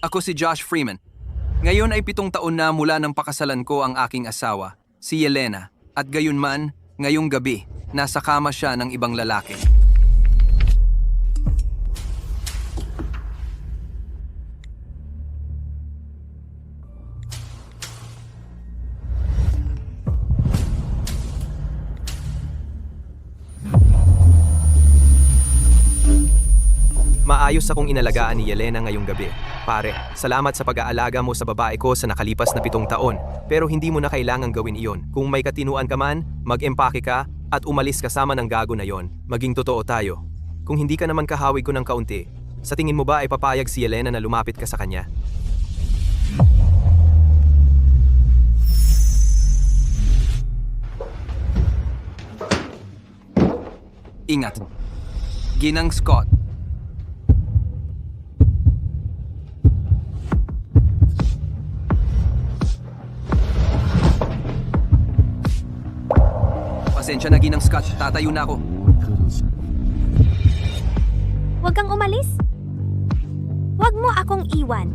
Ako si Josh Freeman. Ngayon ay 7 taon na mula nang pakasalan ko ang aking asawa, si Yelena. At gayunman, ngayong gabi, nasa kama siya ng ibang lalaki. Maayos akong inalagaan ni Yelena ngayong gabi. Pare, salamat sa pag-aalaga mo sa babae ko sa nakalipas na 7 taon. Pero hindi mo na kailangang gawin iyon. Kung may katinuan ka man, mag-empake ka at umalis kasama ng gago na yon. Maging totoo tayo. Kung hindi ka naman kahawig ko ng kaunti, sa tingin mo ba ay papayag si Yelena na lumapit ka sa kanya? Ingat. Ginang Scott. Pasensya na, Ginang Scott. Tatayo na ako. Huwag kang umalis. Huwag mo akong iwan.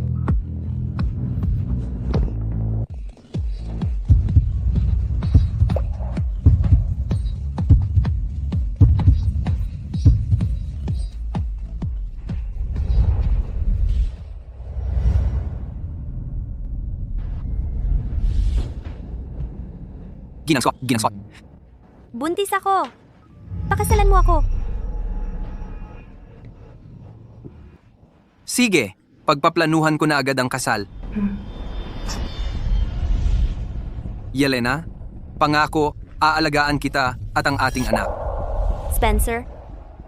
Ginang Scott. Ginang Scott. Buntis ako. Pakasalan mo ako. Sige, pagpaplanuhan ko na agad ang kasal. Yelena, pangako, aalagaan kita at ang ating anak. Spencer,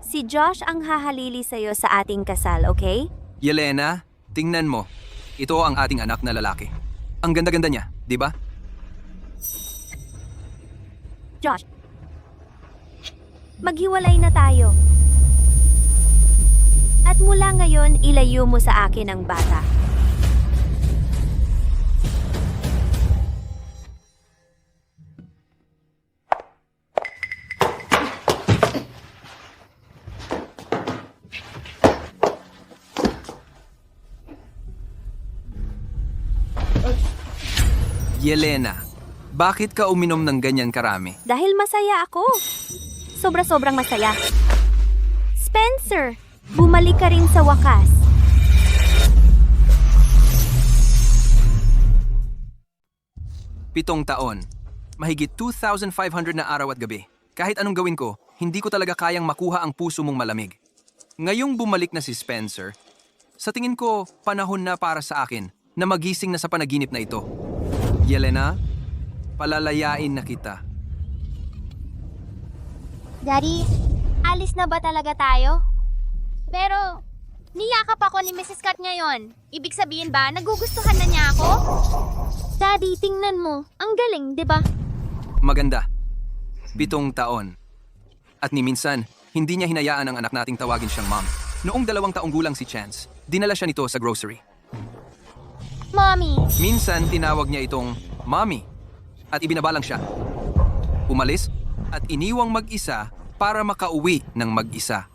si Josh ang hahalili sa'yo sa ating kasal, okay? Yelena, tingnan mo. Ito ang ating anak na lalaki. Ang ganda-ganda niya, di ba? Josh, maghiwalay na tayo. At mula ngayon, ilayo mo sa akin ang bata. Yelena, bakit ka uminom ng ganyan karami? Dahil masaya ako. Sobra-sobrang masaya. Spencer, bumalik ka rin sa wakas. Pitong taon. Mahigit 2,500 na araw at gabi. Kahit anong gawin ko, hindi ko talaga kayang makuha ang puso mong malamig. Ngayong bumalik na si Spencer, sa tingin ko, panahon na para sa akin na magising na sa panaginip na ito. Yelena, palalayain na kita. Daddy, alis na ba talaga tayo? Pero, niyakap ako ni Mrs. Scott ngayon. Ibig sabihin ba, nagugustuhan na niya ako? Daddy, tingnan mo. Ang galing, di ba? Maganda. 7 taon. At ni minsan, hindi niya hinayaan ang anak nating tawagin siyang mom. Noong 2 taong gulang si Chance, dinala siya nito sa grocery. Mommy, Minsan, tinawag niya itong mommy at ibinabalang siya. Umalis at iniwang mag-isa para makauwi ng mag-isa.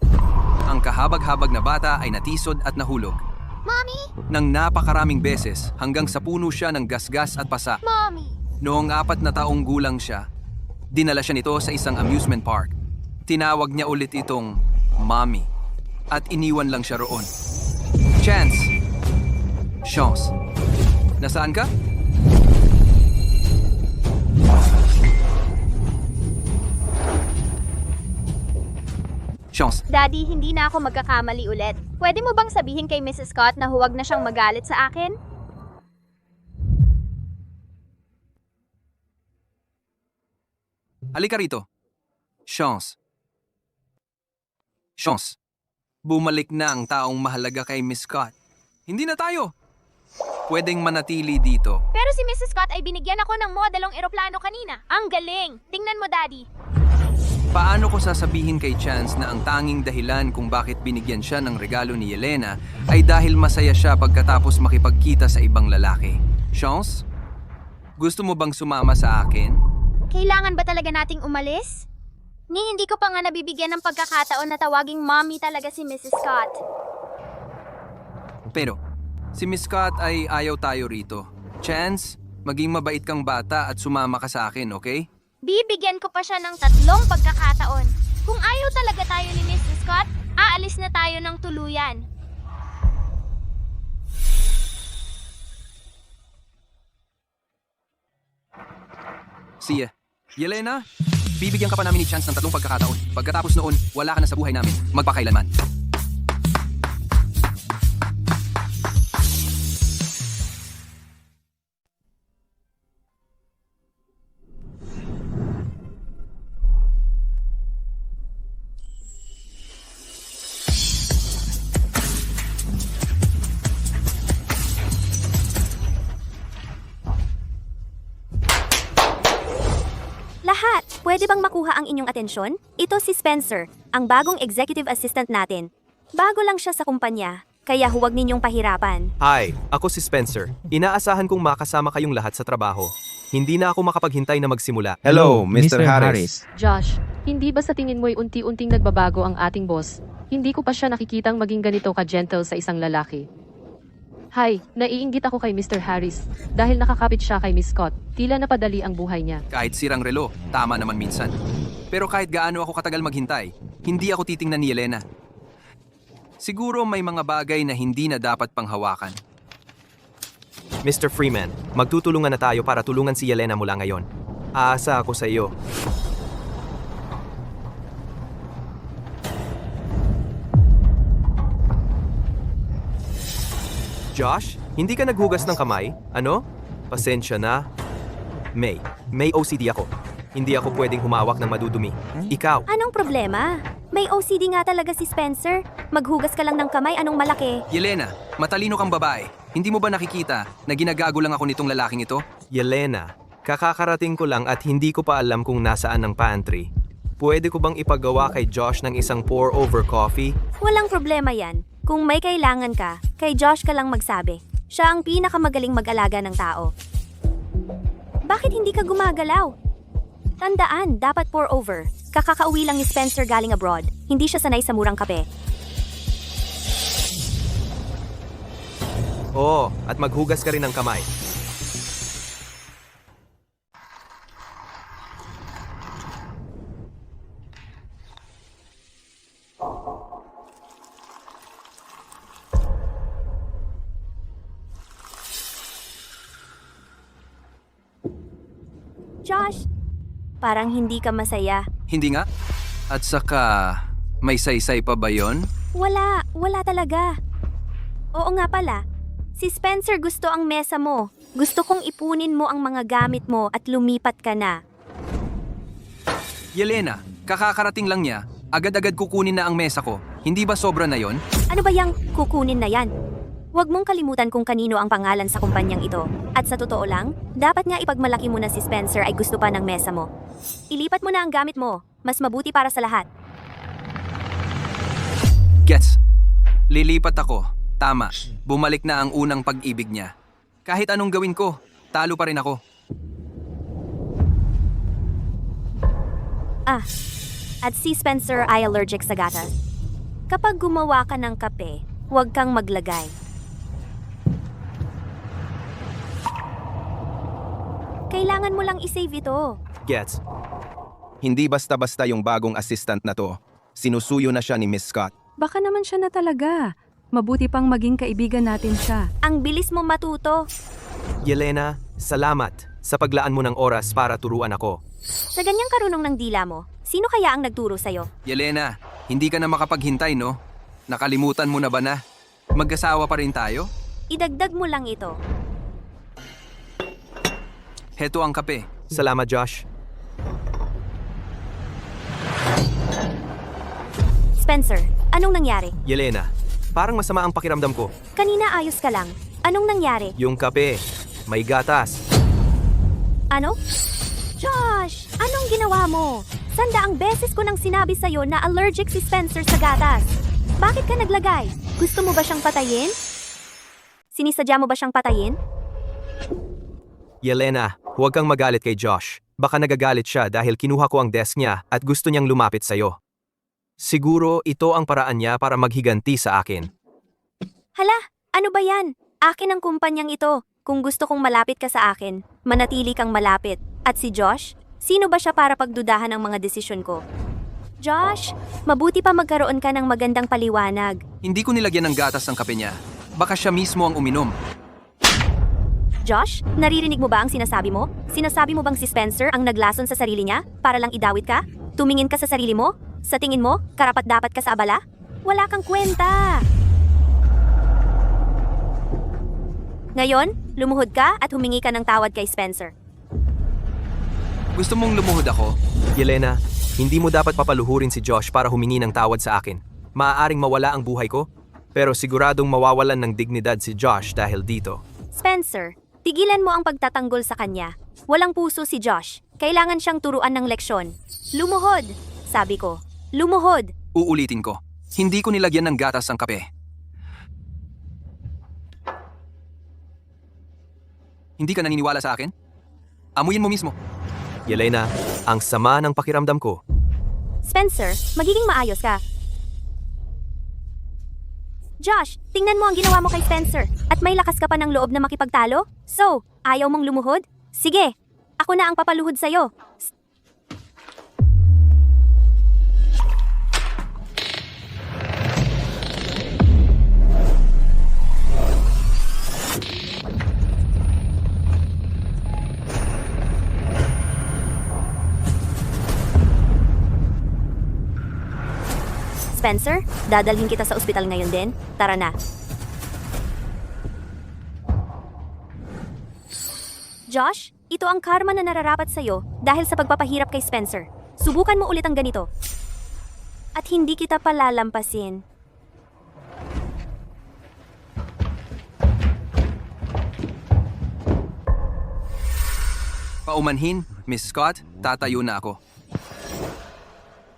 Ang kahabag-habag na bata ay natisod at nahulog. Mommy, Nang napakaraming beses hanggang sa puno siya ng gasgas at pasa. Mommy. Noong 4 na taong gulang siya, dinala siya nito sa isang amusement park. Tinawag niya ulit itong mommy at iniwan lang siya roon. Chance! Chance! Nasaan ka? Chance! Daddy, hindi na ako magkakamali ulit. Pwede mo bang sabihin kay Mrs. Scott na huwag na siyang magalit sa akin? Halika rito. Chance. Chance. Bumalik na ang taong mahalaga kay Miss Scott. Hindi na tayo. Pwedeng manatili dito. Pero si Mrs. Scott ay binigyan ako ng modelong eroplano kanina. Ang galing! Tingnan mo, Daddy. Paano ko sasabihin kay Chance na ang tanging dahilan kung bakit binigyan siya ng regalo ni Yelena ay dahil masaya siya pagkatapos makipagkita sa ibang lalaki? Chance? Gusto mo bang sumama sa akin? Kailangan ba talaga nating umalis? Hindi ko pa nga nabibigyan ng pagkakataon na tawaging mommy talaga si Mrs. Scott. Pero, Si Miss Scott ay ayaw tayo rito. Chance, maging mabait kang bata at sumama ka sa akin, okay? Bibigyan ko pa siya ng 3 pagkakataon. Kung ayaw talaga tayo ni Mrs. Scott, aalis na tayo ng tuluyan. See ya. Yelena, bibigyan ka pa namin ni Chance ng 3 pagkakataon. Pagkatapos noon, wala ka na sa buhay namin. Magpakailanman. Lahat! Pwede bang makuha ang inyong atensyon? Ito si Spencer, ang bagong executive assistant natin. Bago lang siya sa kumpanya, kaya huwag ninyong pahirapan. Hi, ako si Spencer. Inaasahan kong makasama kayong lahat sa trabaho. Hindi na ako makapaghintay na magsimula. Hello, Mr. Harris. Josh, hindi ba sa tingin mo'y unti-unting nagbabago ang ating boss? Hindi ko pa siya nakikitang maging ganito ka-gentle sa isang lalaki. Hi, naiinggit ako kay Mr. Harris dahil nakakapit siya kay Miss Scott. Tila napadali ang buhay niya. Kahit sirang relo, tama naman minsan. Pero kahit gaano ako katagal maghintay, hindi ako titingnan ni Yelena. Siguro may mga bagay na hindi na dapat panghawakan. Mr. Freeman, magtutulungan na tayo para tulungan si Yelena mula ngayon. Aasa ako sa iyo. Josh, hindi ka naghugas ng kamay? Ano? Pasensya na. May OCD ako. Hindi ako pwedeng humawak ng madudumi. Ikaw, Anong problema? May OCD nga talaga si Spencer. Maghugas ka lang ng kamay, anong malaki? Yelena, matalino kang babae. Hindi mo ba nakikita na ginagago lang ako nitong lalaking ito? Yelena, kakakarating ko lang at hindi ko pa alam kung nasaan ang pantry. Pwede ko bang ipagawa kay Josh ng isang pour-over coffee? Walang problema yan. Kung may kailangan ka, kay Josh ka lang magsabi. Siya ang pinakamagaling mag-alaga ng tao. Bakit hindi ka gumagalaw? Tandaan, dapat pour over. Kakakauwi lang ni Spencer galing abroad. Hindi siya sanay sa murang kape. Oo, at maghugas ka rin ng kamay. Josh, parang hindi ka masaya. Hindi nga? At saka, may saysay pa ba yon? Wala talaga. Oo nga pala, si Spencer gusto ang mesa mo. Gusto kong ipunin mo ang mga gamit mo at lumipat ka na. Yelena, kakakarating lang niya. Agad-agad kukunin na ang mesa ko. Hindi ba sobra na yon? Ano ba yang kukunin na yan? Huwag mong kalimutan kung kanino ang pangalan sa kumpanyang ito. At sa totoo lang, dapat nga ipagmalaki mo na si Spencer ay gusto pa ng mesa mo. Ilipat mo na ang gamit mo. Mas mabuti para sa lahat. Gets. Lilipat ako. Tama. Bumalik na ang unang pag-ibig niya. Kahit anong gawin ko, talo pa rin ako. At si Spencer ay allergic sa gatas. Kapag gumawa ka ng kape, huwag kang maglagay. Kailangan mo lang isave ito. Gets. Hindi basta-basta yung bagong assistant na to. Sinusuyo na siya ni Miss Scott. Baka naman siya na talaga. Mabuti pang maging kaibigan natin siya. Ang bilis mo matuto. Yelena, salamat sa paglaan mo ng oras para turuan ako. Sa ganyang karunong ng dila mo, sino kaya ang nagturo sa'yo? Yelena, hindi ka na makapaghintay, no? Nakalimutan mo na ba na? Mag-asawa pa rin tayo? Idagdag mo lang ito. Heto ang kape. Salamat, Josh. Spencer, anong nangyari? Yelena, parang masama ang pakiramdam ko. Kanina ayos ka lang. Anong nangyari? Yung kape, may gatas. Ano? Josh, anong ginawa mo? Sandaang beses ko nang sinabi sa'yo na allergic si Spencer sa gatas. Bakit ka naglagay? Gusto mo ba siyang patayin? Sinisadya mo ba siyang patayin? Yelena, huwag kang magalit kay Josh. Baka nagagalit siya dahil kinuha ko ang desk niya at gusto niyang lumapit sa'yo. Siguro ito ang paraan niya para maghiganti sa akin. Hala, ano ba yan? Akin ang kumpanyang ito. Kung gusto kong malapit ka sa akin, manatili kang malapit. At si Josh? Sino ba siya para pagdudahan ang mga desisyon ko? Josh, mabuti pa magkaroon ka ng magandang paliwanag. Hindi ko nilagyan ng gatas ang kape niya. Baka siya mismo ang uminom. Josh, naririnig mo ba ang sinasabi mo? Sinasabi mo bang si Spencer ang naglason sa sarili niya para lang idawit ka? Tumingin ka sa sarili mo? Sa tingin mo, karapat-dapat ka sa abala? Wala kang kwenta! Ngayon, lumuhod ka at humingi ka ng tawad kay Spencer. Gusto mong lumuhod ako? Yelena, hindi mo dapat papaluhurin si Josh para humingi ng tawad sa akin. Maaaring mawala ang buhay ko, pero siguradong mawawalan ng dignidad si Josh dahil dito. Spencer, tigilan mo ang pagtatanggol sa kanya. Walang puso si Josh. Kailangan siyang turuan ng leksyon. Lumuhod! Sabi ko, lumuhod! Uulitin ko. Hindi ko nilagyan ng gatas ang kape. Hindi ka naniniwala sa akin? Amuyin mo mismo. Yelena, ang sama ng pakiramdam ko. Spencer, magiging maayos ka. Josh, tingnan mo ang ginawa mo kay Spencer. At may lakas ka pa ng loob na makipagtalo? So, ayaw mong lumuhod? Sige, ako na ang papaluhod sa'yo. Spencer, dadalhin kita sa ospital ngayon din. Tara na. Josh, ito ang karma na nararapat sa'yo dahil sa pagpapahirap kay Spencer. Subukan mo ulit ang ganito. At hindi kita palalampasin. Paumanhin, Miss Scott, tatayo na ako.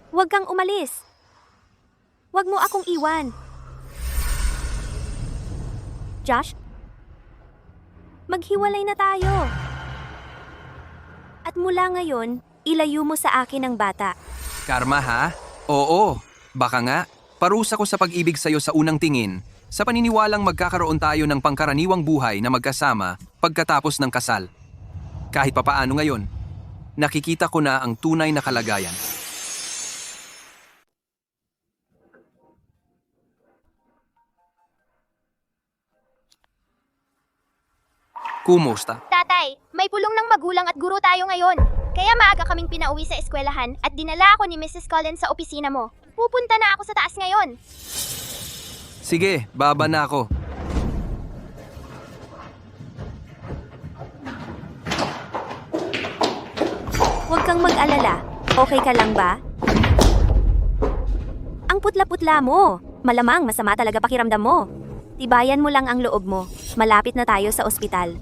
Huwag kang umalis. Huwag mo akong iwan. Josh, maghiwalay na tayo. At mula ngayon, ilayo mo sa akin ang bata. Karma ha? Oo, baka nga. Parusa ko sa pag-ibig sa'yo sa unang tingin, sa paniniwalang magkakaroon tayo ng pangkaraniwang buhay na magkasama pagkatapos ng kasal. Kahit papaano ngayon, nakikita ko na ang tunay na kalagayan. Kumusta? Tatay, may pulong ng magulang at guro tayo ngayon. Kaya maaga kaming pinauwi sa eskwelahan at dinala ako ni Mrs. Collins sa opisina mo. Pupunta na ako sa taas ngayon. Sige, baba na ako. Huwag kang mag-alala. Okay ka lang ba? Ang putla-putla mo. Malamang masama talaga pakiramdam mo. Tibayan mo lang ang loob mo. Malapit na tayo sa ospital.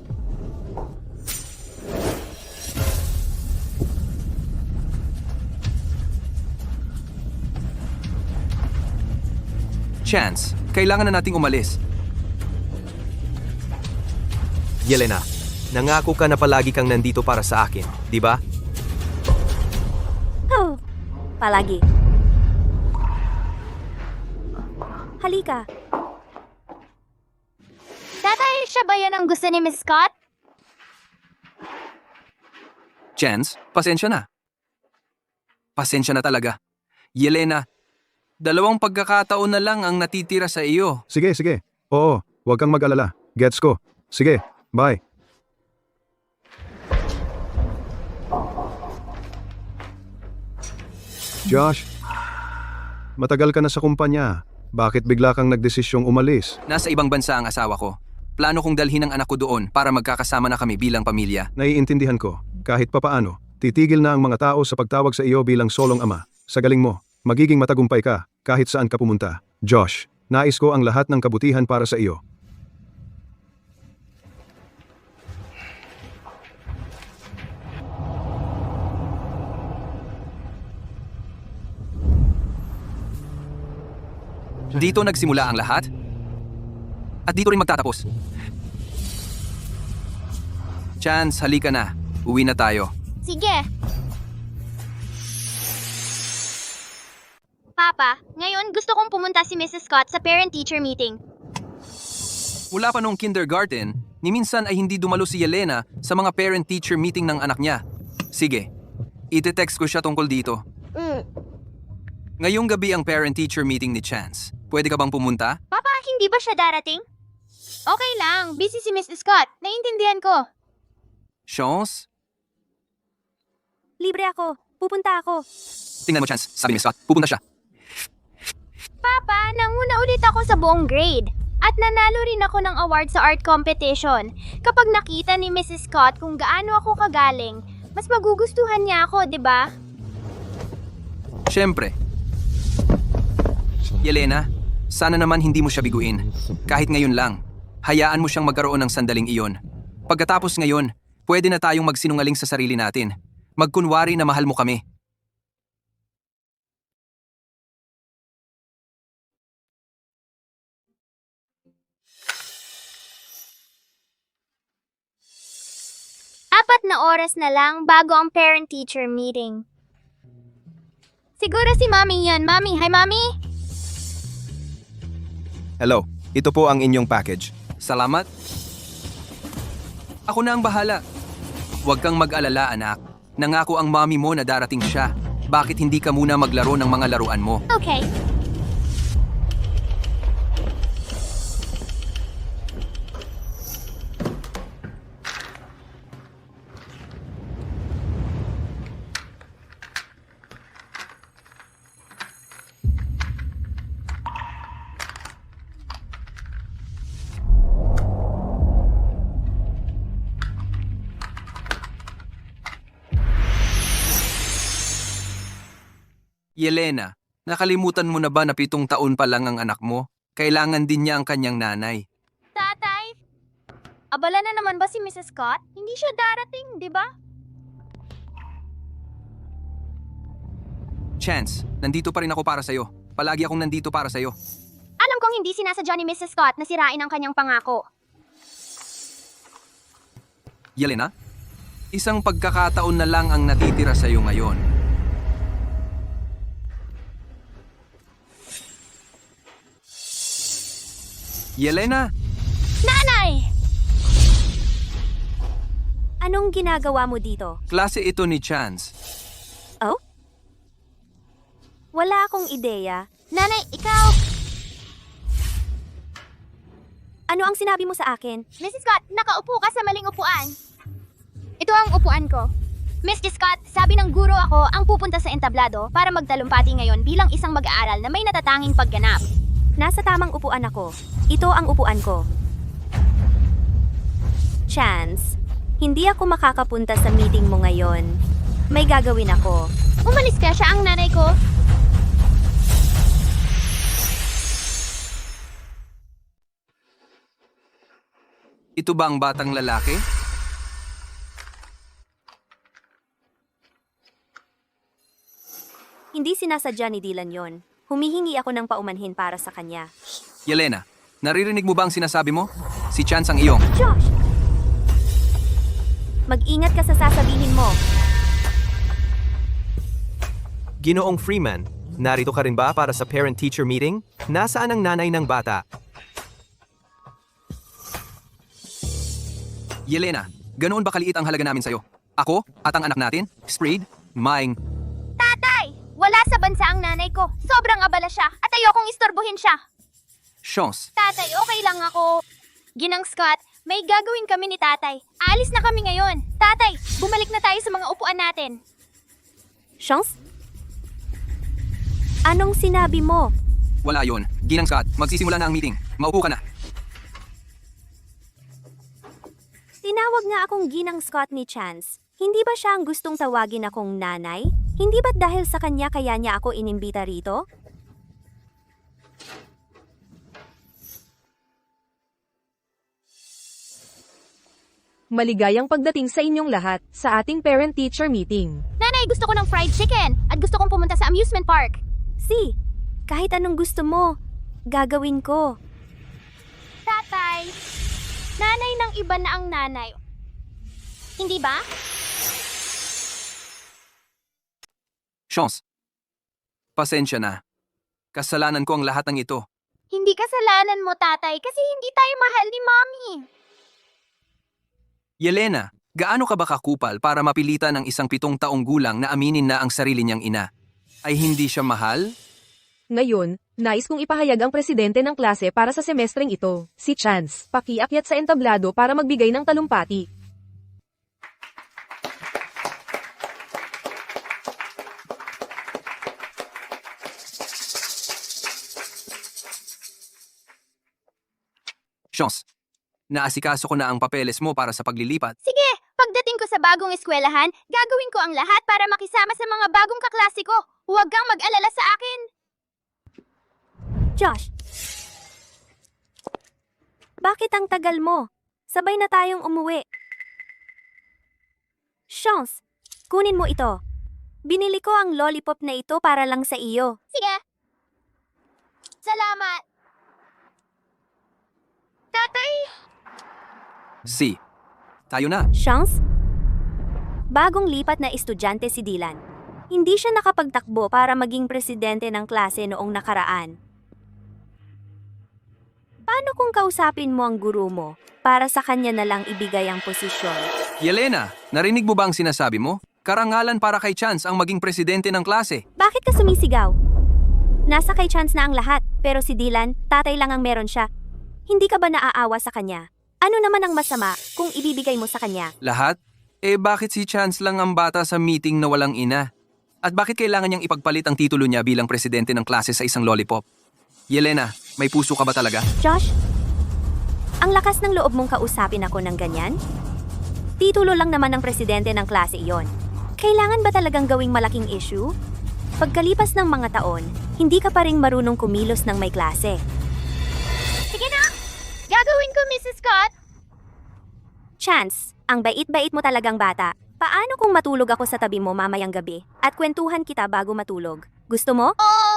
Chance, kailangan na nating umalis. Yelena, nangako ka na palagi kang nandito para sa akin, di ba? Oh, palagi. Halika. Tatay, siya ba yan ang gusto ni Miss Scott? Chance, pasensya na. Pasensya na talaga. Yelena, 2 pagkakataon na lang ang natitira sa iyo. Sige, sige. Oo, huwag kang mag-alala. Gets ko. Sige, bye. Josh, matagal ka na sa kumpanya. Bakit bigla kang nagdesisyong umalis? Nasa ibang bansa ang asawa ko. Plano kong dalhin ang anak ko doon para magkakasama na kami bilang pamilya. Naiintindihan ko. Kahit papaano, titigil na ang mga tao sa pagtawag sa iyo bilang solong ama. Sa galing mo, magiging matagumpay ka kahit saan ka pumunta. Josh, nais ko ang lahat ng kabutihan para sa iyo. Dito nagsimula ang lahat. At dito rin magtatapos. Chance, halika na. Uwi na tayo. Sige. Papa, ngayon gusto kong pumunta si Mrs. Scott sa parent-teacher meeting. Mula pa noong kindergarten, ni minsan ay hindi dumalo si Yelena sa mga parent-teacher meeting ng anak niya. Sige, ite-text ko siya tungkol dito. Ngayong gabi ang parent-teacher meeting ni Chance. Pwede ka bang pumunta? Papa, hindi ba siya darating? Okay lang, busy si Miss Scott. Naiintindihan ko. Chance? Libre ako. Pupunta ako. Tingnan mo, Chance. Sabi ni Scott, pupunta siya. Papa, nanguna ulit ako sa buong grade. At nanalo rin ako ng award sa art competition. Kapag nakita ni Mrs. Scott kung gaano ako kagaling, mas magugustuhan niya ako, di ba? Siyempre. Yelena, sana naman hindi mo siya biguin. Kahit ngayon lang, hayaan mo siyang magkaroon ng sandaling iyon. Pagkatapos ngayon, pwede na tayong magsinungaling sa sarili natin. Magkunwari na mahal mo kami. Apat na oras na lang bago ang parent-teacher meeting. Siguro si Mami yan. Mami, hi Mami! Hello, ito po ang inyong package. Salamat. Ako na ang bahala. Huwag kang mag-alala, anak. Nangako ang mommy mo na darating siya. Bakit hindi ka muna maglaro ng mga laruan mo? Okay. Yelena, nakalimutan mo na ba na 7 taon pa lang ang anak mo? Kailangan din niya ang kanyang nanay. Tatay? Abala na naman ba si Mrs. Scott? Hindi siya darating, di ba? Chance, nandito pa rin ako para sa'yo. Palagi akong nandito para sa'yo. Alam kong hindi sinasadya ni Mrs. Scott na sirain ang kanyang pangako. Yelena, isang pagkakataon na lang ang natitira sa'yo ngayon. Yelena, Nanay! Anong ginagawa mo dito? klase ito ni Chance. Oh? Wala akong ideya. Nanay, ikaw! Ano ang sinabi mo sa akin? Mrs. Scott, nakaupo ka sa maling upuan. Ito ang upuan ko. Miss Scott, sabi ng guro ako ang pupunta sa entablado para magtalumpati ngayon bilang isang mag-aaral na may natatanging pagganap. Nasa tamang upuan ako. Ito ang upuan ko. Chance, hindi ako makakapunta sa meeting mo ngayon. May gagawin ako. Umalis ka, siya ang nanay ko. Ito ba ang batang lalaki? Hindi sinasadya ni Dylan yon. Humihingi ako ng paumanhin para sa kanya. Yelena, naririnig mo ba ang sinasabi mo? Si Chance ang iyong. Josh! Mag-ingat ka sa sasabihin mo. Ginoong Freeman, narito ka rin ba para sa parent-teacher meeting? Nasaan ang nanay ng bata? Yelena, ganoon ba kaliit ang halaga namin sa'yo? Ako at ang anak natin, Spread, Maing. Tatay! Wala sa bansa ang nanay ko. Sobrang abala siya at ayokong istorbohin siya. Chance, Tatay, okay lang ako. Ginang Scott, may gagawin kami ni tatay. Alis na kami ngayon. Tatay, bumalik na tayo sa mga upuan natin. Chance? Anong sinabi mo? wala yon. Ginang Scott, magsisimula na ang meeting. Maupo ka na. Tinawag nga akong Ginang Scott ni Chance. Hindi ba siya ang gustong tawagin akong nanay? Hindi ba't dahil sa kanya kaya niya ako inimbita rito? Maligayang pagdating sa inyong lahat sa ating parent-teacher meeting. Nanay, gusto ko ng fried chicken at gusto kong pumunta sa amusement park. Si, kahit anong gusto mo, gagawin ko. Tatay, nanay ng iba na ang nanay. Hindi ba? Chance, pasensya na. Kasalanan ko ang lahat ng ito. Hindi Hindi kasalanan mo, tatay, kasi hindi tayo mahal ni mommy. Yelena, gaano ka ba kakupal para mapilitan ng isang 7 taong gulang na aminin na ang sarili niyang ina? Ay hindi siya mahal? Ngayon, nais kong ipahayag ang presidente ng klase para sa semestreng ito, si Chance. Pakiakyat sa entablado para magbigay ng talumpati. Chance, naasikaso ko na ang papeles mo para sa paglilipat. Sige, pagdating ko sa bagong eskwelahan, gagawin ko ang lahat para makisama sa mga bagong kaklase ko. Huwag kang mag-alala sa akin. Josh! Bakit ang tagal mo? Sabay na tayong umuwi. Chance, kunin mo ito. Binili ko ang lollipop na ito para lang sa iyo. Sige. Salamat. Tatay! Si, tayo na. Chance? Bagong lipat na estudyante si Dylan. Hindi siya nakapagtakbo para maging presidente ng klase noong nakaraan. Paano kung kausapin mo ang guru mo para sa kanya na lang ibigay ang posisyon? Yelena, narinig mo ba ang sinasabi mo? Karangalan para kay Chance ang maging presidente ng klase. Bakit ka sumisigaw? Nasa kay Chance na ang lahat, pero si Dylan, tatay lang ang meron siya. Hindi ka ba naaawa sa kanya? Ano naman ang masama kung ibibigay mo sa kanya? Lahat? Eh bakit si Chance lang ang bata sa meeting na walang ina? At bakit kailangan niyang ipagpalit ang titulo niya bilang presidente ng klase sa isang lollipop? Yelena, may puso ka ba talaga? Josh, ang lakas ng loob mong kausapin ako ng ganyan? Titulo lang naman ng presidente ng klase iyon. Kailangan ba talagang gawing malaking issue? Pagkalipas ng mga taon, hindi ka pa rin marunong kumilos ng may klase. Sige na! Gagawin ko, Mrs. Scott! Chance, ang bait-bait mo talagang bata. Paano kung matulog ako sa tabi mo mamayang gabi at kwentuhan kita bago matulog? Gusto mo? Oo!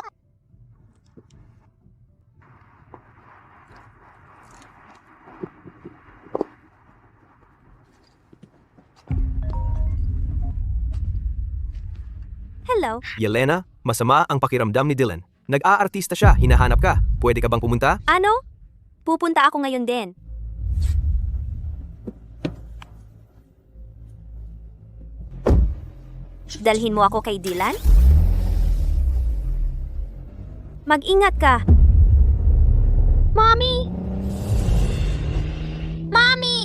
Hello? Yelena, masama ang pakiramdam ni Dylan. Nag-aartista siya, hinahanap ka. Pwede ka bang pumunta? Ano? Pupunta ako ngayon din. Dalhin mo ako kay Dylan? Mag-ingat ka. Mommy! Mommy!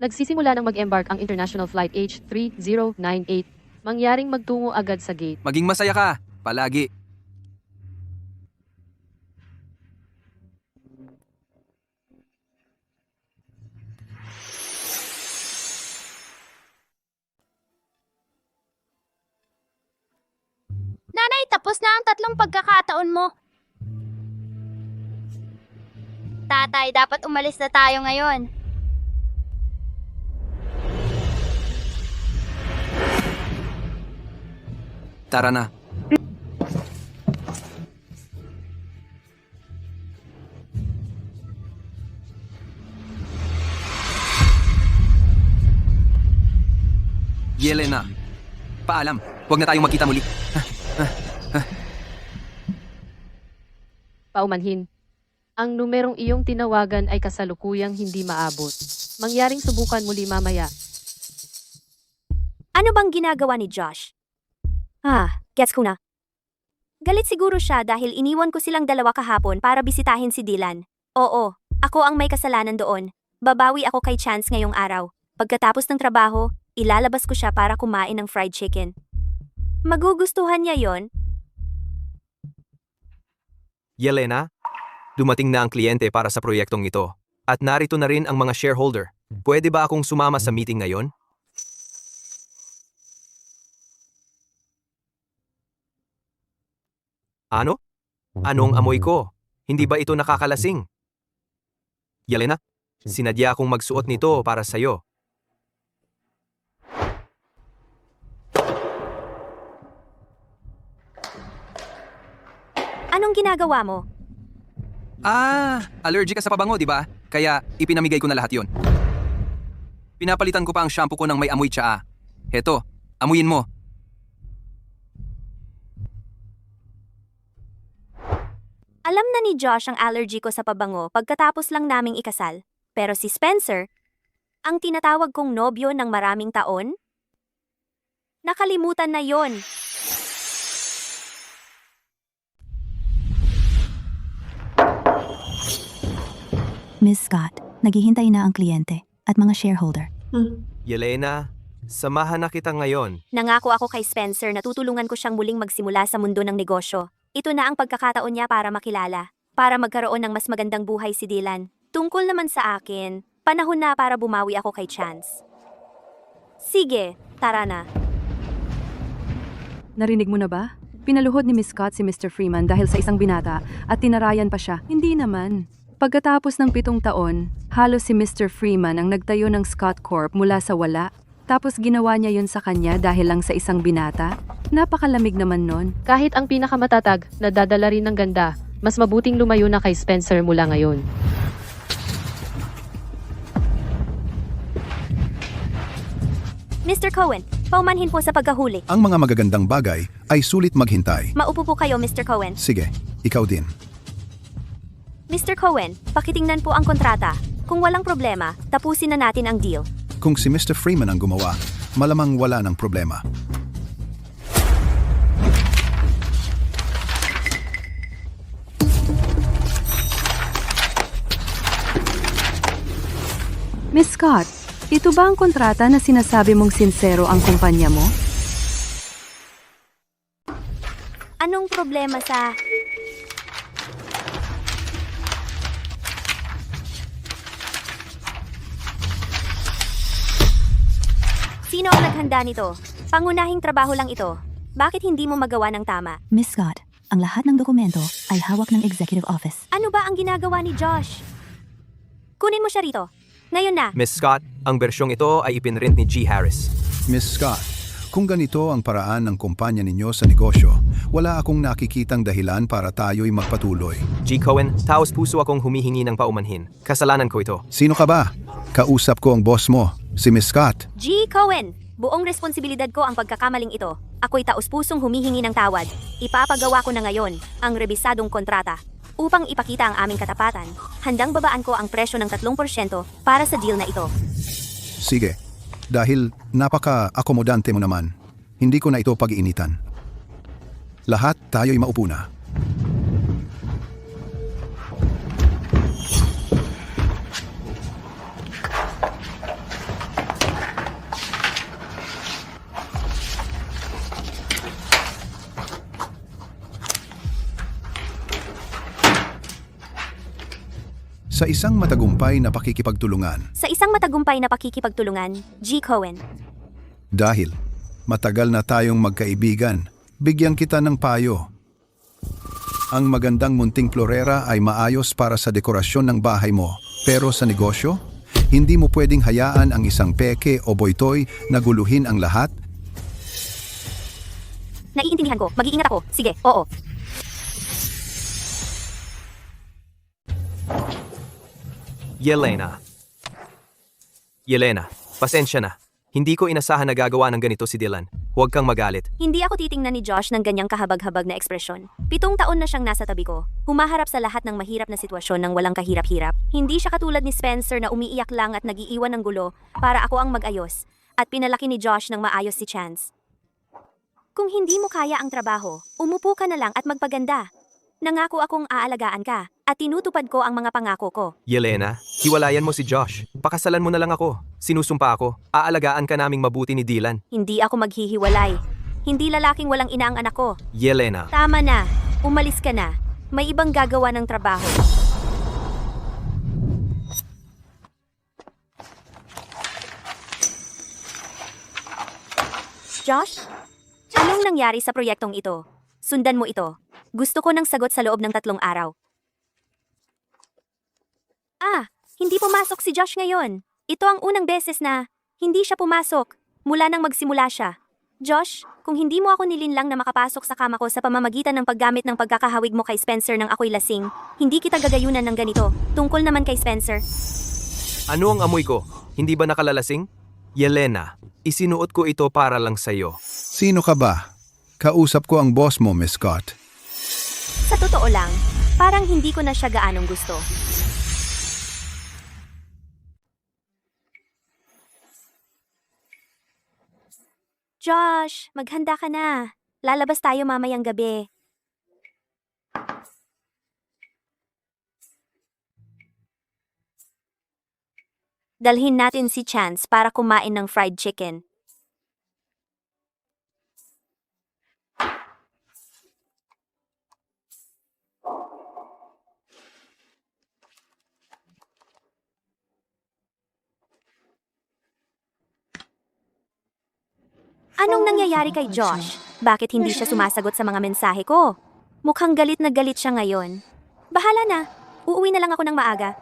Nagsisimula ng mag-embark ang International Flight H3098. Mangyaring magtungo agad sa gate. Maging masaya ka, palagi. Nanay, tapos na ang 3 pagkakataon mo. Tatay, dapat umalis na tayo ngayon. Tara na. Yelena, paalam. Huwag na tayong magkita muli. Paumanhin. Ang numerong iyong tinawagan ay kasalukuyang hindi maabot. Mangyaring subukan muli mamaya. Ano bang ginagawa ni Josh? Gets ko na. Galit siguro siya dahil iniwan ko silang dalawa kahapon para bisitahin si Dylan. Oo, ako ang may kasalanan doon. Babawi ako kay Chance ngayong araw. Pagkatapos ng trabaho, ilalabas ko siya para kumain ng fried chicken. Magugustuhan niya yon. Yelena, dumating na ang kliyente para sa proyektong ito. At narito na rin ang mga shareholder. Pwede ba akong sumama sa meeting ngayon? Ano? Anong amoy ko? Hindi ba ito nakakalasing? Yelena, sinadya akong magsuot nito para sa'yo. Anong ginagawa mo? Allergic ka sa pabango, di ba? Kaya ipinamigay ko na lahat yon. Pinapalitan ko pa ang shampoo ko ng may amoy tsaa. Heto, amuyin mo. Alam na ni Josh ang allergy ko sa pabango pagkatapos lang naming ikasal. Pero si Spencer, ang tinatawag kong nobyo ng maraming taon? Nakalimutan na yon. Miss Scott, naghihintay na ang kliyente at mga shareholder. Yelena, samahan na kita ngayon. Nangako ako kay Spencer na tutulungan ko siyang muling magsimula sa mundo ng negosyo. Ito na ang pagkakataon niya para makilala, para magkaroon ng mas magandang buhay si Dylan. Tungkol naman sa akin, panahon na para bumawi ako kay Chance. Sige, tara na. Narinig mo na ba? Pinaluhod ni Miss Scott si Mr. Freeman dahil sa isang binata at tinarayan pa siya. Hindi naman. Pagkatapos ng 7 taon, halos si Mr. Freeman ang nagtayo ng Scott Corp mula sa wala. Tapos ginawa niya yun sa kanya dahil lang sa isang binata. Napakalamig naman nun. Kahit ang pinakamatatag, nadadala rin ng ganda, mas mabuting lumayo na kay Spencer mula ngayon. Mr. Cohen, paumanhin po sa pagkahuli. Ang mga magagandang bagay ay sulit maghintay. Maupo po kayo, Mr. Cohen. Sige, ikaw din. Mr. Cohen, pakitingnan po ang kontrata. Kung walang problema, tapusin na natin ang deal. Kung si Mr. Freeman ang gumawa, malamang wala ng problema. Miss Scott, ito ba ang kontrata na sinasabi mong sinsero ang kumpanya mo? Anong problema sa... Sino ang naghanda nito? Pangunahing trabaho lang ito. Bakit hindi mo magawa ng tama? Miss Scott, ang lahat ng dokumento ay hawak ng Executive Office. Ano ba ang ginagawa ni Josh? Kunin mo siya rito. Ngayon na. Miss Scott, ang bersyong ito ay ipinrint ni G. Harris. Miss Scott, kung ganito ang paraan ng kumpanya ninyo sa negosyo, wala akong nakikitang dahilan para tayo'y magpatuloy. G. Cohen, taos puso akong humihingi ng paumanhin. Kasalanan ko ito. Sino ka ba? Kausap ko ang boss mo, si Miss Scott. G. Cohen, buong responsibilidad ko ang pagkakamaling ito. Ako'y taus-pusong humihingi ng tawad. Ipapagawa ko na ngayon ang rebisadong kontrata. Upang ipakita ang aming katapatan, handang babaan ko ang presyo ng 3% para sa deal na ito. Sige, dahil napaka-akomodante mo naman, hindi ko na ito pag-iinitan. Lahat tayo'y maupo na. Sa isang matagumpay na pakikipagtulungan, Sa isang matagumpay na pakikipagtulungan, G. Cohen. dahil matagal na tayong magkaibigan, bigyan kita ng payo. Ang magandang munting florera ay maayos para sa dekorasyon ng bahay mo, pero sa negosyo, hindi mo pwedeng hayaan ang isang peke o boytoy na guluhin ang lahat. Naiintindihan ko. Mag-iingat ako. Sige, oo. Yelena, pasensya na. Hindi ko inasahan na gagawa ng ganito si Dylan. Huwag kang magalit. Hindi ako titingnan ni Josh ng ganyang kahabag-habag na ekspresyon. 7 taon na siyang nasa tabi ko. Humaharap sa lahat ng mahirap na sitwasyon ng walang kahirap-hirap. Hindi siya katulad ni Spencer na umiiyak lang at nag-iiwan ng gulo para ako ang mag-ayos. At pinalaki ni Josh ng maayos si Chance. Kung hindi mo kaya ang trabaho, umupo ka na lang at magpaganda. Nangako akong aalagaan ka at tinutupad ko ang mga pangako ko. Yelena, hiwalayan mo si Josh. Pakasalan mo na lang ako. Sinusumpa ako. Aalagaan ka naming mabuti ni Dylan. Hindi ako maghihiwalay. Hindi lalaking walang ina ang anak ko. Yelena. Tama na. Umalis ka na. May ibang gagawa ng trabaho. Josh? Anong nangyari sa proyektong ito? Sundan mo ito. Gusto ko ng sagot sa loob ng 3 araw. Hindi pumasok si Josh ngayon. Ito ang unang beses na hindi siya pumasok mula nang magsimula siya. Josh, kung hindi mo ako nilinlang na makapasok sa kama ko sa pamamagitan ng paggamit ng pagkakahawig mo kay Spencer nang ako'y lasing, hindi kita gagayunan ng ganito. Tungkol naman kay Spencer. Ano ang amoy ko? Hindi ba nakalalasing? Yelena, isinuot ko ito para lang sa'yo. Sino ka ba? Kausap ko ang boss mo, Miss Scott. Sa totoo lang, parang hindi ko na siya gaanong gusto. Josh, maghanda ka na. Lalabas tayo mamayang gabi. Dalhin natin si Chance para kumain ng fried chicken. Anong nangyayari kay Josh? Bakit hindi siya sumasagot sa mga mensahe ko? Mukhang galit na galit siya ngayon. Bahala na. Uuwi na lang ako ng maaga.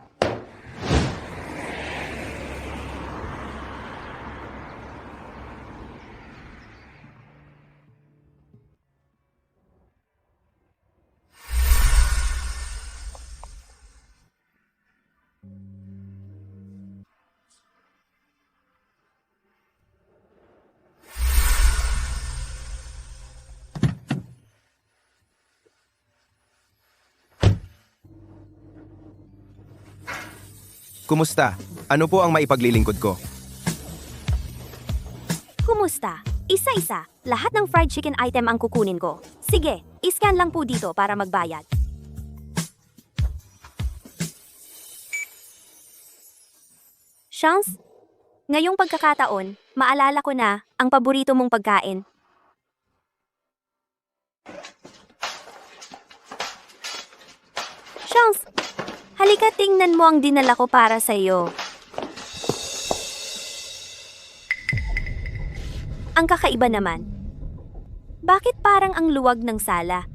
Kumusta? Ano po ang maipaglilingkod ko? Kumusta? Isa-isa. Lahat ng fried chicken item ang kukunin ko. Sige, iscan lang po dito para magbayad. Chance? Ngayong pagkakataon, maalala ko na ang paborito mong pagkain. Chance, halika tingnan mo ang dinala ko para sa iyo. Ang kakaiba naman. Bakit parang ang luwag ng sala?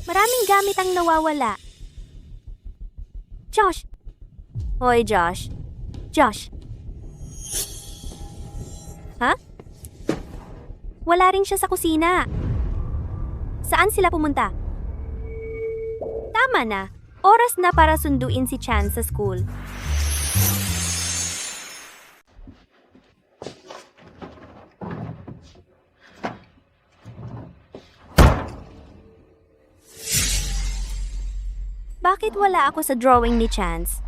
Maraming gamit ang nawawala. Josh! Hoy, Josh. Josh. Ha? Wala rin siya sa kusina. Saan sila pumunta? Tama na. Oras na para sunduin si Chance sa school. Bakit wala ako sa drawing ni Chance?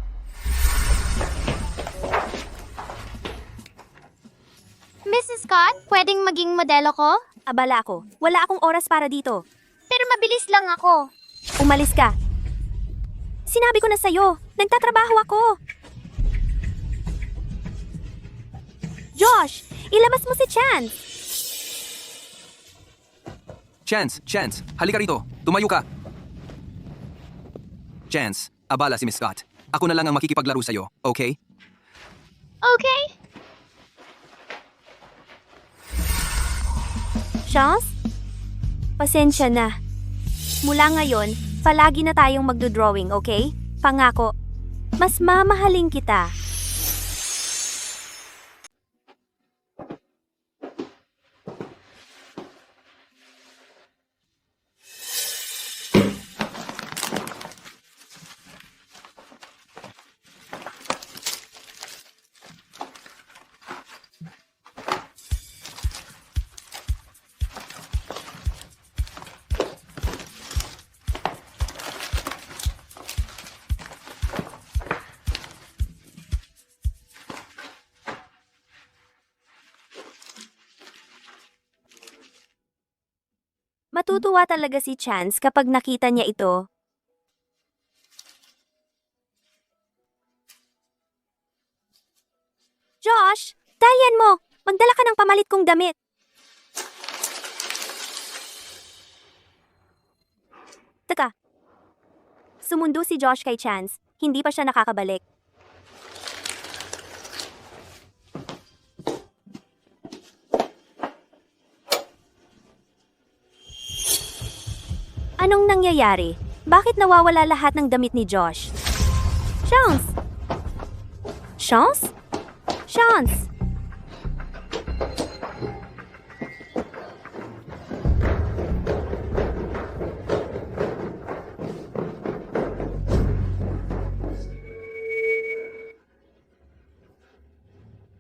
Mrs. Scott, pwedeng maging modelo ko? Abala ako. Wala akong oras para dito. Pero mabilis lang ako. Umalis ka. Sinabi ko na sa'yo, nagtatrabaho ako. Josh, ilabas mo si Chance. Chance, halika rito. Tumayo ka. Chance, abala si Miss Scott. Ako na lang ang makikipaglaro sa'yo, okay? Okay. Chance? Pasensya na. Mula ngayon, palagi na tayong magdo-drawing, okay? Pangako. Mas mamahalin kita. Matutuwa talaga si Chance kapag nakita niya ito. Josh, dalian mo! Magdala ka ng pamalit kong damit. Teka. Sumundo si Josh kay Chance. Hindi pa siya nakakabalik. Anong nangyari? nangyayari? Bakit nawawala lahat ng damit ni Josh? Chance! Chance? Chance!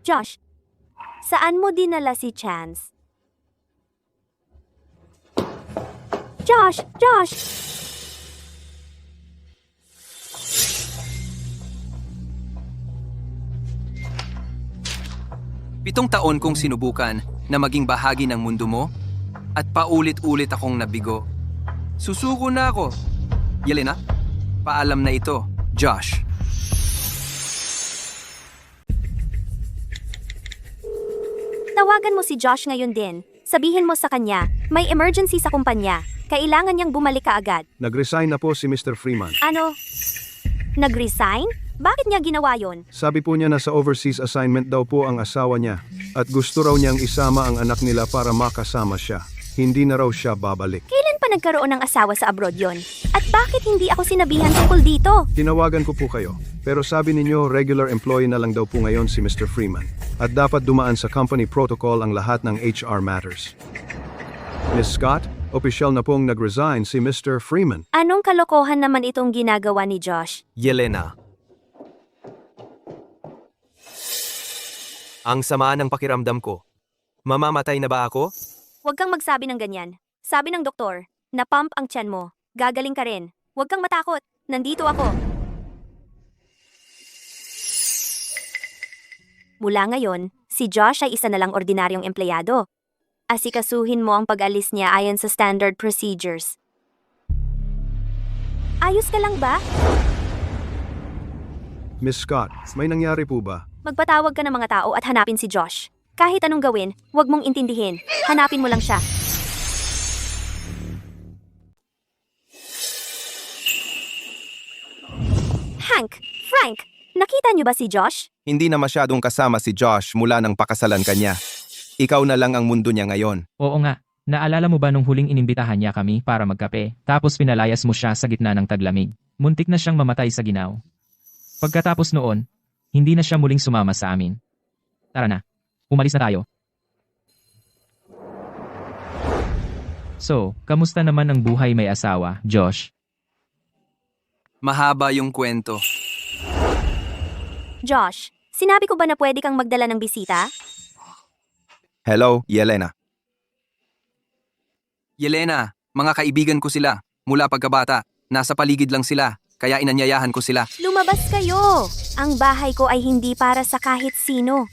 Josh, saan mo dinala si Chance? Josh! Josh! Pitong taon kong sinubukan na maging bahagi ng mundo mo at paulit-ulit akong nabigo. Susuko na ako. Yelena, paalam na ito, Josh. Tawagan mo si Josh ngayon din. Sabihin mo sa kanya, may emergency sa kumpanya. Kailangan niyang bumalik kaagad. Nag-resign na po si Mr. Freeman. Ano? Nag-resign? Bakit niya ginawa yon? Sabi po niya na sa overseas assignment daw po ang asawa niya at gusto raw niyang isama ang anak nila para makasama siya. Hindi na raw siya babalik. Kailan pa nagkaroon ng asawa sa abroad yon? At bakit hindi ako sinabihan tungkol dito? Tinawagan ko po kayo, pero sabi ninyo regular employee na lang daw po ngayon si Mr. Freeman at dapat dumaan sa company protocol ang lahat ng HR matters. Miss Scott, opisyal na pong nag-resign si Mr. Freeman. Anong kalokohan naman itong ginagawa ni Josh? Yelena. Ang sama ng pakiramdam ko. Mamamatay na ba ako? Huwag kang magsabi ng ganyan. Sabi ng doktor, na-pump ang tiyan mo. Gagaling ka rin. Huwag kang matakot. Nandito ako. Mula ngayon, si Josh ay isa na lang ordinaryong empleyado. Asikasuhin mo ang pag-alis niya ayon sa standard procedures. Ayos ka lang ba? Miss Scott, may nangyari po ba? Magpatawag ka ng mga tao at hanapin si Josh. Kahit anong gawin, huwag mong intindihin. Hanapin mo lang siya. Hank, Frank, nakita niyo ba si Josh? Hindi na masyadong kasama si Josh mula nang pakasalan ka niya. Ikaw na lang ang mundo niya ngayon. Oo nga. Naalala mo ba nung huling inimbitahan niya kami para magkape, tapos pinalayas mo siya sa gitna ng taglamig? Muntik na siyang mamatay sa ginaw. Pagkatapos noon, hindi na siya muling sumama sa amin. Tara na. Umalis na tayo. So, kamusta naman ang buhay may asawa, Josh? Mahaba yung kwento. Josh, sinabi ko ba na pwede kang magdala ng bisita? Hello, Yelena. Yelena, mga kaibigan ko sila. Mula pagkabata, nasa paligid lang sila, kaya inanyayahan ko sila. Lumabas kayo! Ang bahay ko ay hindi para sa kahit sino.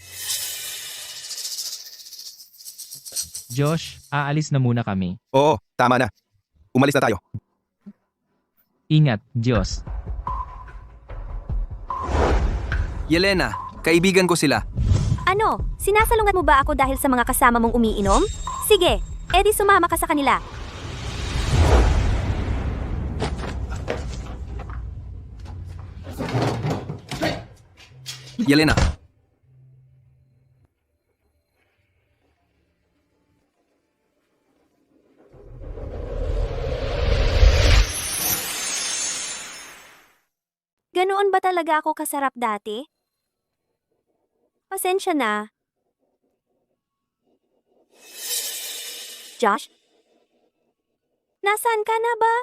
Josh, aalis na muna kami. Oo, tama na. Umalis na tayo. Ingat, Diyos. Yelena, kaibigan ko sila. Ano? Sinasalungat mo ba ako dahil sa mga kasama mong umiinom? Sige, edi sumama ka sa kanila. Yelena, Ganoon ba talaga ako kasarap dati? Pasensya na. Josh? Nasaan ka na ba?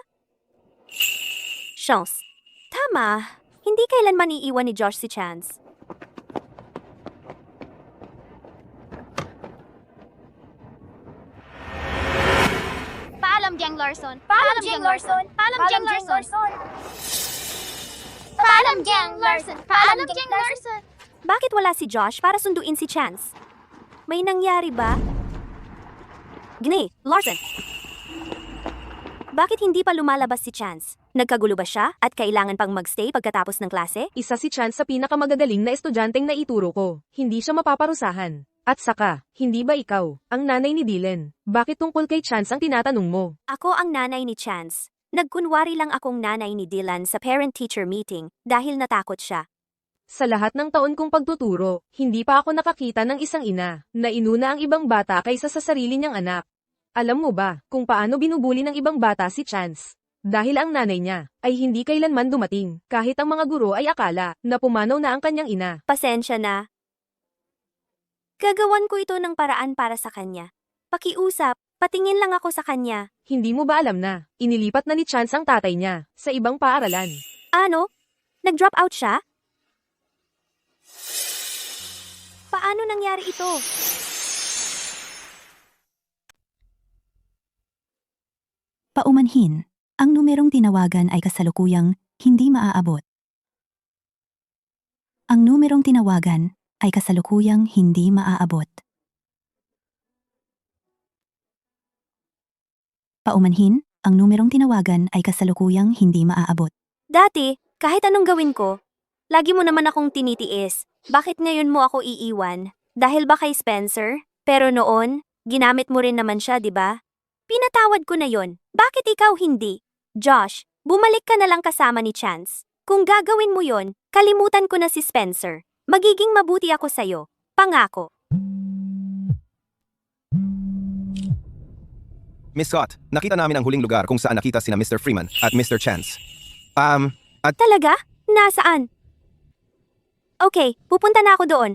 Chance. Tama. Hindi kailanman iiwan ni Josh si Chance. Paalam, Jeng Larson. Paalam, Jeng Larson. Paalam, Jeng Larson. Paalam, Jeng Larson. Paalam, Jeng Larson. Bakit wala si Josh para sunduin si Chance? May nangyari ba? Gini, Larson. Bakit hindi pa lumalabas si Chance? Nagkagulo ba siya at kailangan pang magstay pagkatapos ng klase? Isa si Chance sa pinakamagagaling na estudyanteng naituro ko. Hindi siya mapaparusahan. At saka, hindi ba ikaw, ang nanay ni Dylan? Bakit tungkol kay Chance ang tinatanong mo? Ako ang nanay ni Chance. Nagkunwari lang akong nanay ni Dylan sa parent-teacher meeting dahil natakot siya. Sa lahat ng taon kong pagtuturo, hindi pa ako nakakita ng isang ina na inuna ang ibang bata kaysa sa sarili niyang anak. Alam mo ba kung paano binubuli ng ibang bata si Chance? Dahil ang nanay niya ay hindi kailanman dumating, kahit ang mga guro ay akala na pumanaw na ang kanyang ina. Pasensya na. Gagawan ko ito ng paraan para sa kanya. Pakiusap, patingin lang ako sa kanya. Hindi mo ba alam na inilipat na ni Chance ang tatay niya sa ibang paaralan? Ano? Nag-drop out siya? Paano nangyari ito? Paumanhin, ang numerong tinawagan ay kasalukuyang hindi maaabot. Ang numerong tinawagan ay kasalukuyang hindi maaabot. Paumanhin, ang numerong tinawagan ay kasalukuyang hindi maaabot. Dati, kahit anong gawin ko, lagi mo naman akong tinitiis. Bakit ngayon mo ako iiwan? Dahil ba kay Spencer? Pero noon, ginamit mo rin naman siya, di ba? Pinatawad ko na yon. Bakit ikaw hindi? Josh, bumalik ka na lang kasama ni Chance. Kung gagawin mo yon, kalimutan ko na si Spencer. Magiging mabuti ako sa'yo. Pangako. Miss Scott, nakita namin ang huling lugar kung saan nakita sina Mr. Freeman at Mr. Chance. Talaga? Nasaan? Okay, pupunta na ako doon.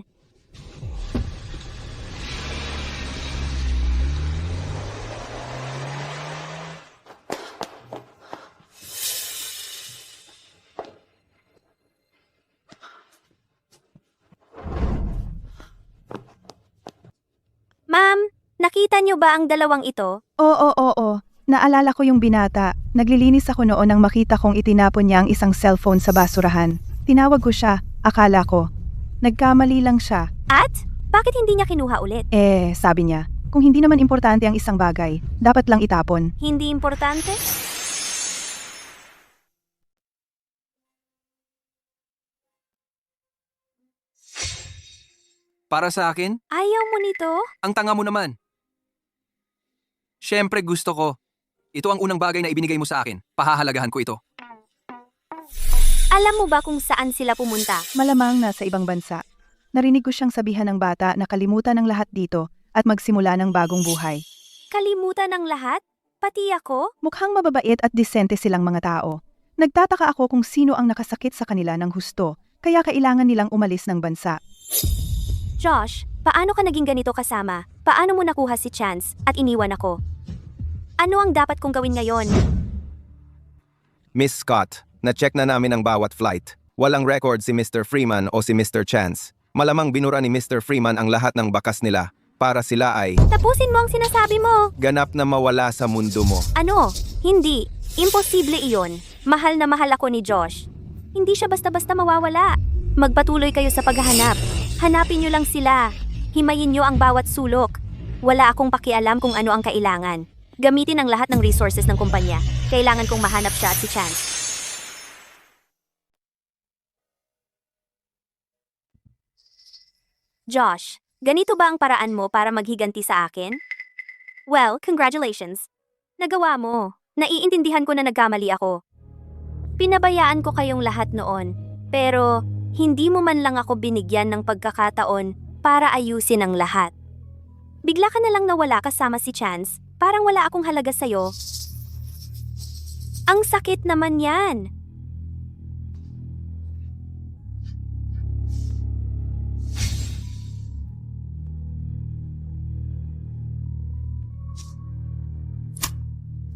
Ma'am, nakita niyo ba ang dalawang ito? Oo. Naalala ko yung binata. Naglilinis ako noon nang makita kong itinapon niya ang isang cellphone sa basurahan. Tinawag ko siya, akala ko. Nagkamali lang siya. At? Bakit hindi niya kinuha ulit? Sabi niya, kung hindi naman importante ang isang bagay, dapat lang itapon. Hindi importante? Para sa akin, Ayaw mo nito? ang tanga mo naman. Siyempre gusto ko. Ito ang unang bagay na ibinigay mo sa akin. Pahahalagahan ko ito. Alam mo ba kung saan sila pumunta? Malamang nasa ibang bansa. Narinig ko siyang sabihan ng bata na kalimutan ang lahat dito at magsimula ng bagong buhay. Kalimutan ang lahat? Pati ako? Mukhang mababait at disente silang mga tao. Nagtataka ako kung sino ang nakasakit sa kanila ng husto, kaya kailangan nilang umalis ng bansa. Josh, paano ka naging ganito kasama? Paano mo nakuha si Chance at iniwan ako? Ano ang dapat kong gawin ngayon? Miss Scott, na-check na namin ang bawat flight. Walang record si Mr. Freeman o si Mr. Chance. Malamang binura ni Mr. Freeman ang lahat ng bakas nila para sila ay Tapusin mo ang sinasabi mo! ganap na mawala sa mundo mo. Ano? Hindi. Imposible iyon. Mahal na mahal ako ni Josh. Hindi siya basta-basta mawawala. Magpatuloy kayo sa paghahanap. Hanapin niyo lang sila. Himayin niyo ang bawat sulok. Wala akong pakialam kung ano ang kailangan. Gamitin ang lahat ng resources ng kumpanya. Kailangan kong mahanap siya at si Chance. Josh, ganito ba ang paraan mo para maghiganti sa akin? Well, congratulations. Nagawa mo. Naiintindihan ko na nagkamali ako. Pinabayaan ko kayong lahat noon, pero hindi mo man lang ako binigyan ng pagkakataon para ayusin ang lahat. Bigla ka na lang nawala kasama si Chance, parang wala akong halaga sa'yo. Ang sakit naman yan.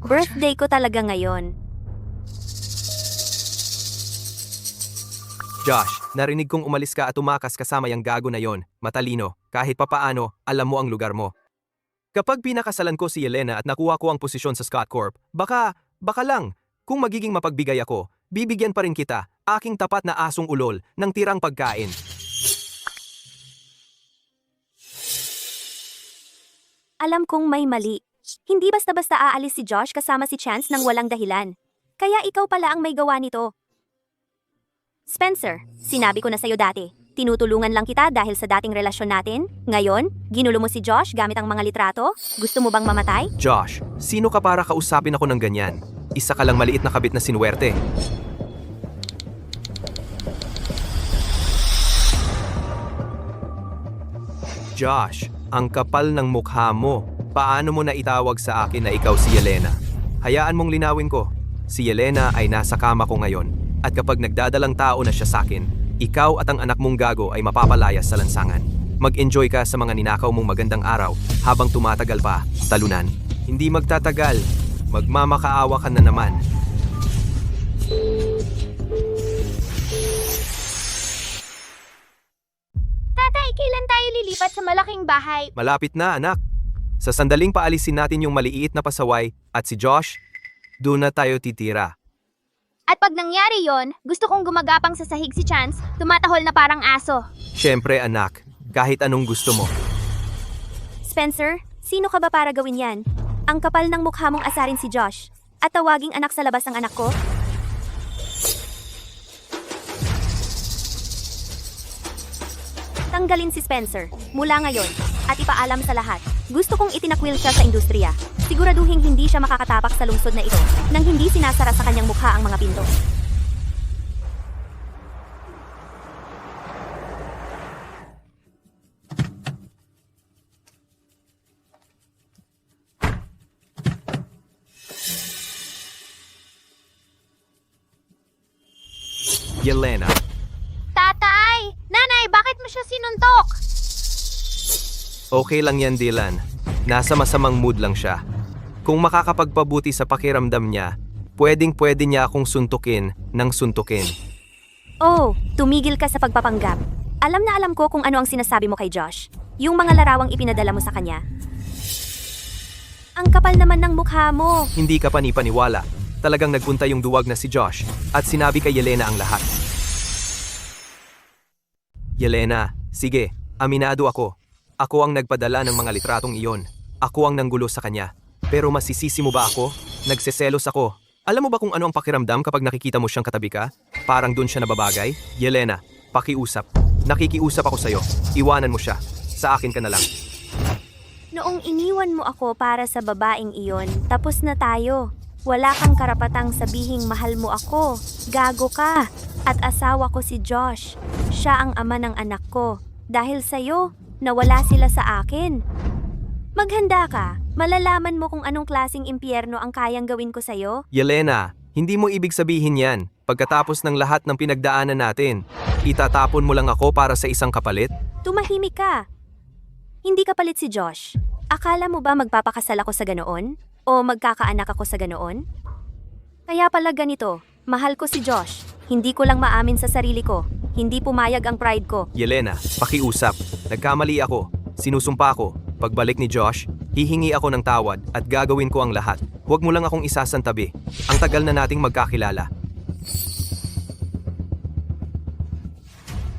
Birthday ko talaga ngayon. Josh, narinig kong umalis ka at tumakas kasama yung gago na yon. Matalino, kahit papaano, alam mo ang lugar mo. Kapag pinakasalan ko si Yelena at nakuha ko ang posisyon sa Scott Corp, baka lang, kung magiging mapagbigay ako, bibigyan pa rin kita, aking tapat na asong ulol, ng tirang pagkain. Alam kong may mali. Hindi basta-basta aalis si Josh kasama si Chance nang walang dahilan. Kaya ikaw pala ang may gawa nito. Spencer, sinabi ko na sa'yo dati, tinutulungan lang kita dahil sa dating relasyon natin. Ngayon, ginulo mo si Josh gamit ang mga litrato? Gusto mo bang mamatay? Josh, sino ka para kausapin ako ng ganyan? Isa ka lang maliit na kabit na sinuwerte. Josh, ang kapal ng mukha mo. Paano mo na itawag sa akin na ikaw si Yelena? Hayaan mong linawin ko. si Yelena ay nasa kama ko ngayon. At kapag nagdadalang tao na siya sakin, ikaw at ang anak mong gago ay mapapalayas sa lansangan. Mag-enjoy ka sa mga ninakaw mong magandang araw habang tumatagal pa, talunan. Hindi magtatagal, magmamakaawa ka na naman. Tatay, kailan tayo lilipat sa malaking bahay? Malapit na, anak. Sa sandaling paalisin natin yung maliit na pasaway at si Josh, doon na tayo titira. At pag nangyari yon, gusto kong gumagapang sa sahig si Chance, tumatahol na parang aso. Siyempre, anak, kahit anong gusto mo. Spencer, sino ka ba para gawin yan? Ang kapal ng mukha mong asarin si Josh. At tawaging anak sa labas ang anak ko? Tanggalin si Spencer, mula ngayon, at ipaalam sa lahat. Gusto kong itinakwil siya sa industriya. Siguraduhin hindi siya makakatapak sa lungsod na ito nang hindi sinasara sa kanyang mukha ang mga pinto. Yelena, Tatay! Nanay, bakit mo siya sinuntok? okay lang yan, Dylan. Nasa masamang mood lang siya. Kung makakapagpabuti sa pakiramdam niya, pwedeng-pwede niya akong suntukin ng suntukin. Oh, tumigil ka sa pagpapanggap. Alam na alam ko kung ano ang sinasabi mo kay Josh. Yung mga larawang ipinadala mo sa kanya. Ang kapal naman ng mukha mo. Hindi ka panipaniwala. Talagang nagpunta yung duwag na si Josh at sinabi kay Yelena ang lahat. Yelena, sige, aminado ako. Ako ang nagpadala ng mga litratong iyon. Ako ang nanggulo sa kanya. Pero masisisi mo ba ako? Nagseselos ako. Alam mo ba kung ano ang pakiramdam kapag nakikita mo siyang katabi ka? Parang dun siya nababagay? Yelena, pakiusap. Nakikiusap ako sa'yo. Iwanan mo siya. Sa akin ka na lang. Noong iniwan mo ako para sa babaeng iyon, tapos na tayo. Wala kang karapatang sabihing mahal mo ako. Gago ka. At asawa ko si Josh. Siya ang ama ng anak ko. Dahil sa'yo, nawala sila sa akin. Maghanda ka. Malalaman mo kung anong klaseng impyerno ang kayang gawin ko sa'yo. Yelena, hindi mo ibig sabihin yan. Pagkatapos ng lahat ng pinagdaanan natin, itatapon mo lang ako para sa isang kapalit? Tumahimik ka. Hindi kapalit si Josh. Akala mo ba magpapakasal ako sa ganoon? O magkakaanak ako sa ganoon? Kaya pala ganito, mahal ko si Josh. Hindi ko lang maamin sa sarili ko. Hindi pumayag ang pride ko. Yelena, pakiusap. Nagkamali ako. Sinusumpa ko. Pagbalik ni Josh, hihingi ako ng tawad at gagawin ko ang lahat. Huwag mo lang akong isasantabi. Ang tagal na nating magkakilala.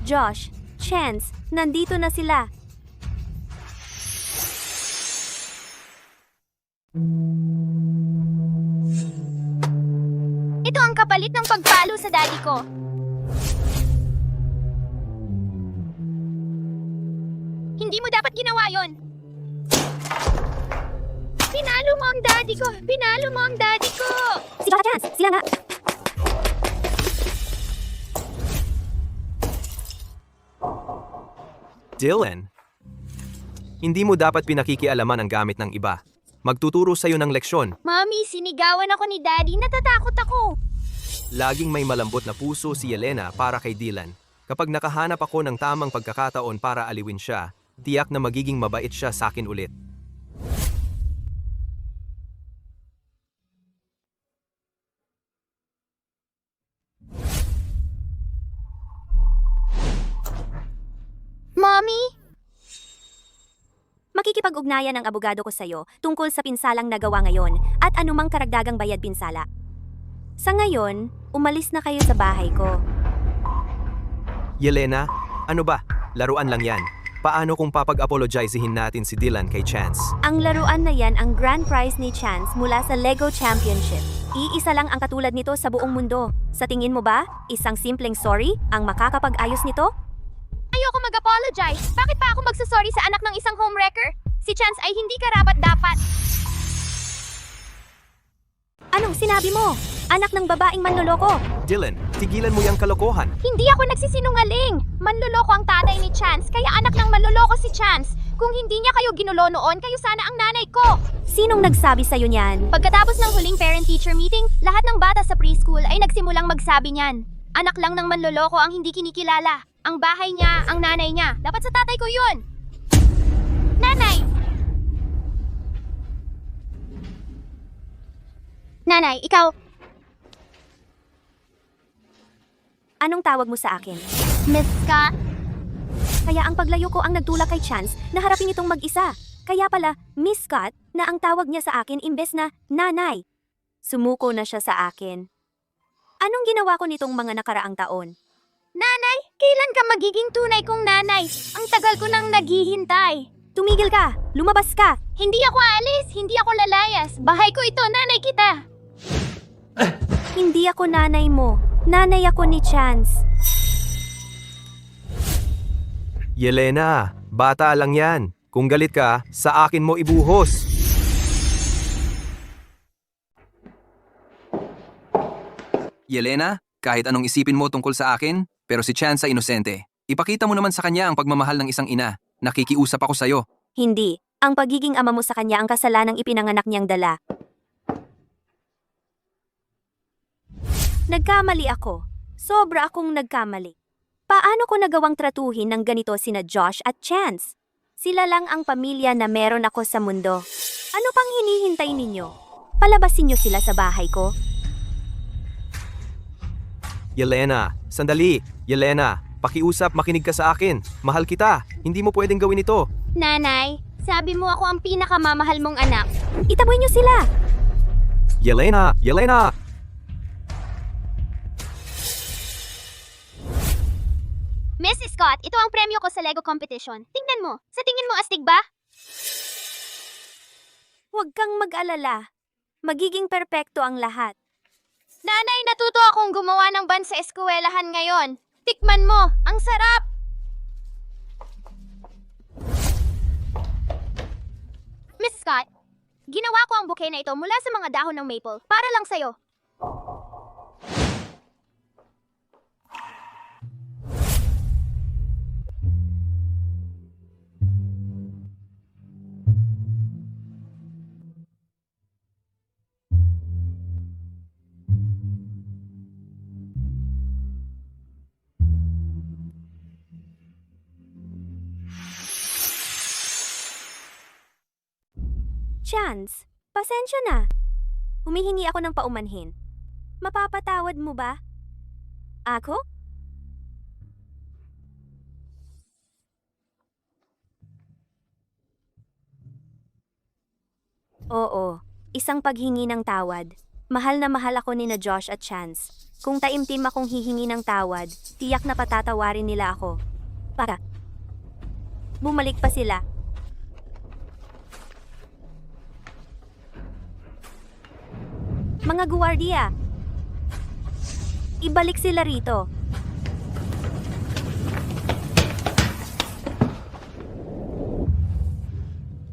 Josh, Chance, nandito na sila. Ito ang kapalit ng pagpalo sa daddy ko. Hindi mo dapat ginawa yon. Pinalo mo ang daddy ko! Pinalo mo ang daddy ko! Si Josh at Chance, sila nga. Dylan, hindi mo dapat pinakikialaman ang gamit ng iba. Magtuturo sa'yo ng leksyon. Mami, sinigawan ako ni daddy. Natatakot ako. Laging may malambot na puso si Yelena para kay Dylan. Kapag nakahanap ako ng tamang pagkakataon para aliwin siya, tiyak na magiging mabait siya sa akin ulit. Mommy? Makikipag-ugnayan ang abogado ko sa'yo tungkol sa pinsalang nagawa ngayon at anumang karagdagang bayad pinsala. Sa ngayon, umalis na kayo sa bahay ko. Yelena, ano ba? Laruan lang yan. Paano kung papag-apologizehin natin si Dylan kay Chance? Ang laruan na yan ang grand prize ni Chance mula sa Lego Championship. Iisa lang ang katulad nito sa buong mundo. Sa tingin mo ba, isang simpleng sorry ang makakapag-ayos nito? Ayoko mag-apologize. Bakit pa ako magsasorry sa anak ng isang homewrecker? Si Chance ay hindi karapat-dapat. Anong sinabi mo? Anak ng babaeng manloloko. Dylan, tigilan mo yung kalokohan. Hindi ako nagsisinungaling. Manloloko ang tatay ni Chance, kaya anak ng manloloko si Chance. Kung hindi niya kayo ginulo noon, kayo sana ang nanay ko. Sinong nagsabi sa'yo niyan? Pagkatapos ng huling parent-teacher meeting, lahat ng bata sa preschool ay nagsimulang magsabi niyan. Anak lang ng manloloko ang hindi kinikilala. Ang bahay niya, ang nanay niya. Dapat sa tatay ko yun. Nanay! Nanay, ikaw... Anong tawag mo sa akin? Miss Scott? Kaya ang paglayo ko ang nagtulak kay Chance na harapin itong mag-isa. Kaya pala, Miss Scott, na ang tawag niya sa akin imbes na nanay. Sumuko na siya sa akin. Anong ginawa ko nitong mga nakaraang taon? Nanay, kailan ka magiging tunay kong nanay? Ang tagal ko nang naghihintay. Tumigil ka! Lumabas ka! Hindi ako aalis, hindi ako lalayas. Bahay ko ito, nanay kita. Hindi ako nanay mo. Nanay ako ni Chance. Yelena, bata lang yan. Kung galit ka, sa akin mo ibuhos. Yelena, kahit anong isipin mo tungkol sa akin, pero si Chance ay inosente. Ipakita mo naman sa kanya ang pagmamahal ng isang ina. Nakikiusap ako sa'yo. Hindi. Ang pagiging ama mo sa kanya ang kasalanang ipinanganak niyang dala. Nagkamali ako. Sobra akong nagkamali. Paano ko nagawang tratuhin ng ganito sina Josh at Chance? Sila lang ang pamilya na meron ako sa mundo. Ano pang hinihintay ninyo? Palabasin niyo sila sa bahay ko? Yelena, sandali. Yelena, pakiusap, makinig ka sa akin. Mahal kita. Hindi mo pwedeng gawin ito. Nanay, sabi mo ako ang pinakamamahal mong anak. Itaboy niyo sila! Yelena! Yelena! Miss Scott, ito ang premyo ko sa Lego competition. Tingnan mo. Sa tingin mo astig ba? Huwag kang mag-alala. Magiging perpekto ang lahat. Nanay, natuto akong gumawa ng ban sa eskwelahan ngayon. Tikman mo. Ang sarap! Miss Scott, ginawa ko ang bouquet na ito mula sa mga dahon ng maple. Para lang sa'yo. Chance, pasensya na. Humihingi ako ng paumanhin. Mapapatawad mo ba? Ako? Oo, isang paghingi ng tawad. Mahal na mahal ako ni na Josh at Chance. Kung taimtim akong hihingi ng tawad, tiyak na patatawarin nila ako. Para. Bumalik pa sila. Mga guwardiya, ibalik sila rito.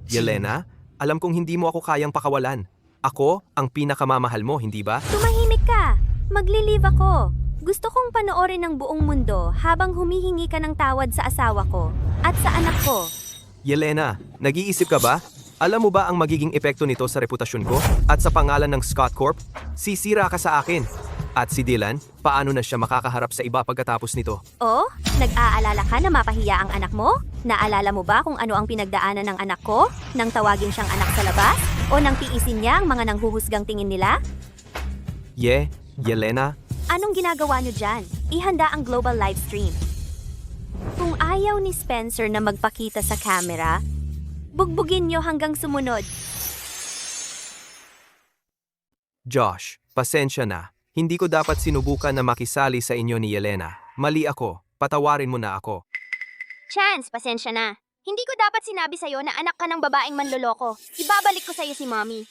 Yelena, alam kong hindi mo ako kayang pakawalan. Ako ang pinakamamahal mo, hindi ba? Tumahimik ka. Magli-leave ako. Gusto kong panoorin ng buong mundo habang humihingi ka ng tawad sa asawa ko at sa anak ko. Yelena, nag-iisip ka ba? Alam mo ba ang magiging epekto nito sa reputasyon ko? At sa pangalan ng Scott Corp? Sisira ka sa akin. At si Dylan, paano na siya makakaharap sa iba pagkatapos nito? Oh, nag-aalala ka na mapahiya ang anak mo? Naalala mo ba kung ano ang pinagdaanan ng anak ko? Nang tawagin siyang anak sa labas? O nang tiisin niya ang mga nanghuhusgang tingin nila? Yelena? Anong ginagawa niyo dyan? Ihanda ang global live stream. Kung ayaw ni Spencer na magpakita sa camera, bugbugin niyo hanggang sumunod. Josh, pasensya na. Hindi ko dapat sinubukan na makisali sa inyo ni Yelena. Mali ako. Patawarin mo na ako. Chance, pasensya na. Hindi ko dapat sinabi sa'yo na anak ka ng babaeng manloloko. Ibabalik ko sa'yo si Mommy.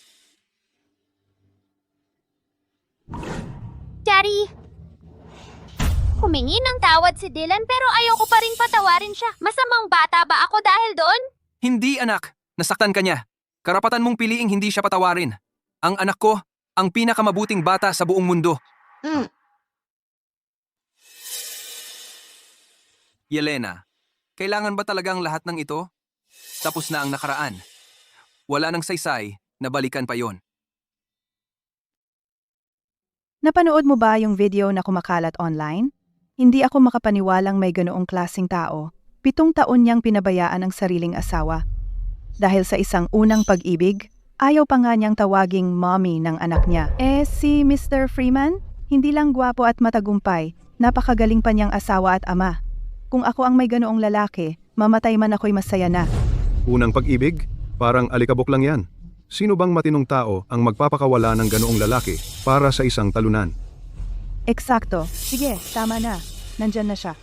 Daddy, humingi ng tawad si Dylan pero ayoko pa rin patawarin siya. Masamang bata ba ako dahil doon? Hindi anak, nasaktan ka niya. Karapatan mong piliing hindi siya patawarin. Ang anak ko, Ang pinakamabuting bata sa buong mundo. Yelena, kailangan ba talagang lahat ng ito? Tapos na ang nakaraan. Wala nang saysay, nabalikan pa yon. Napanood mo ba yung video na kumakalat online? Hindi ako makapaniwalang may ganoong klasing tao. 7 taon niyang pinabayaan ang sariling asawa. Dahil sa isang unang pag-ibig, ayaw pa nga niyang tawaging mommy ng anak niya. Si Mr. Freeman, hindi lang gwapo at matagumpay, napakagaling pa niyang asawa at ama. Kung ako ang may ganoong lalaki, mamatay man ako'y masaya na. Unang pag-ibig? Parang alikabok lang yan. Sino bang matinong tao ang magpapakawala ng ganoong lalaki para sa isang talunan? Eksakto. Sige, tama na. Nandyan na siya.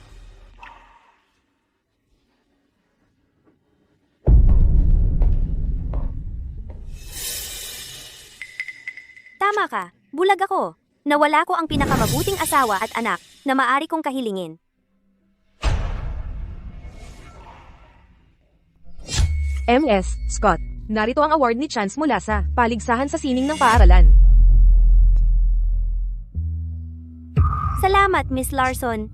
Tama ka, bulag ako. Nawala ko ang pinakamabuting asawa at anak na maari kong kahilingin. MS, Scott, narito ang award ni Chance mula sa Paligsahan sa Sining ng Paaralan. Salamat, Miss Larson.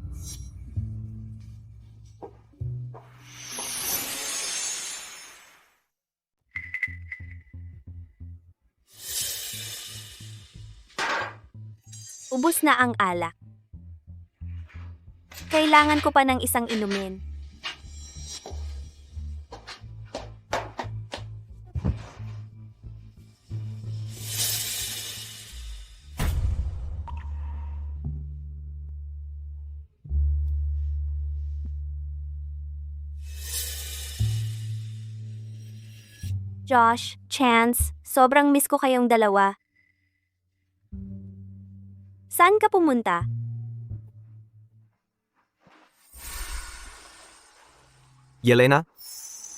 Ubus na ang alak. Kailangan ko pa ng isang inumin. Josh, Chance, sobrang miss ko kayong dalawa. Saan ka pumunta? Yelena,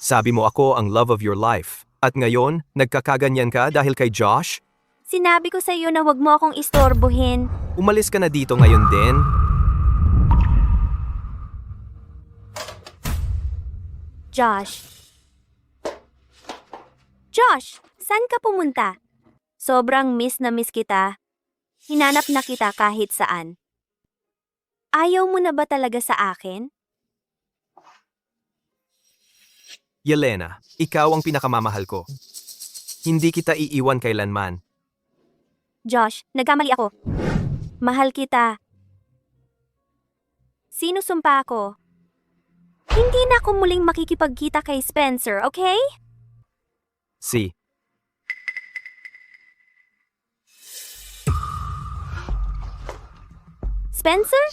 sabi mo ako ang love of your life. At ngayon, nagkakaganyan ka dahil kay Josh? Sinabi ko sa iyo na wag mo akong istorbohin. Umalis ka na dito ngayon din? Josh. Josh, saan ka pumunta? Sobrang miss na miss kita. Hinanap na kita kahit saan. Ayaw mo na ba talaga sa akin? Yelena, ikaw ang pinakamamahal ko. Hindi kita iiwan kailanman. Josh, nagkamali ako. Mahal kita. Sinusumpa ako. Hindi na ako muling makikipagkita kay Spencer, okay? Si. Spencer?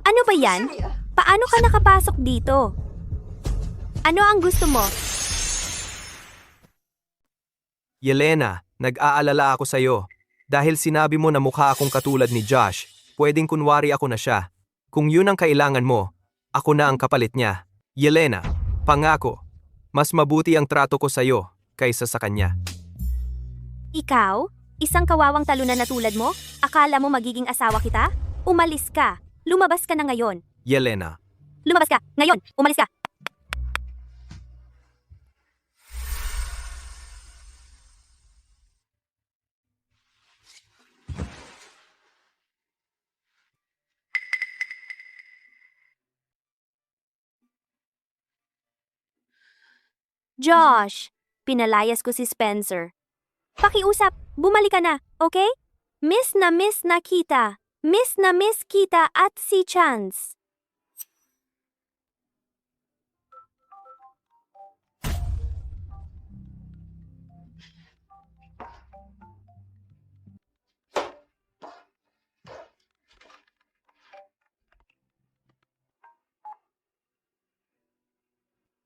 Ano ba yan? Paano ka nakapasok dito? Ano ang gusto mo? Yelena, nag-aalala ako sa'yo. Dahil sinabi mo na mukha akong katulad ni Josh, pwedeng kunwari ako na siya. Kung yun ang kailangan mo, ako na ang kapalit niya. Yelena, pangako, mas mabuti ang trato ko sa'yo kaysa sa kanya. Ikaw? Isang kawawang talunan na tulad mo? Akala mo magiging asawa kita? Umalis ka. Lumabas ka na ngayon. Yelena, Lumabas ka. Ngayon. Umalis ka. Josh, pinalayas ko si Spencer. Pakiusap, bumalik ka na, okay? Miss na kita. Miss na miss kita at si Chance.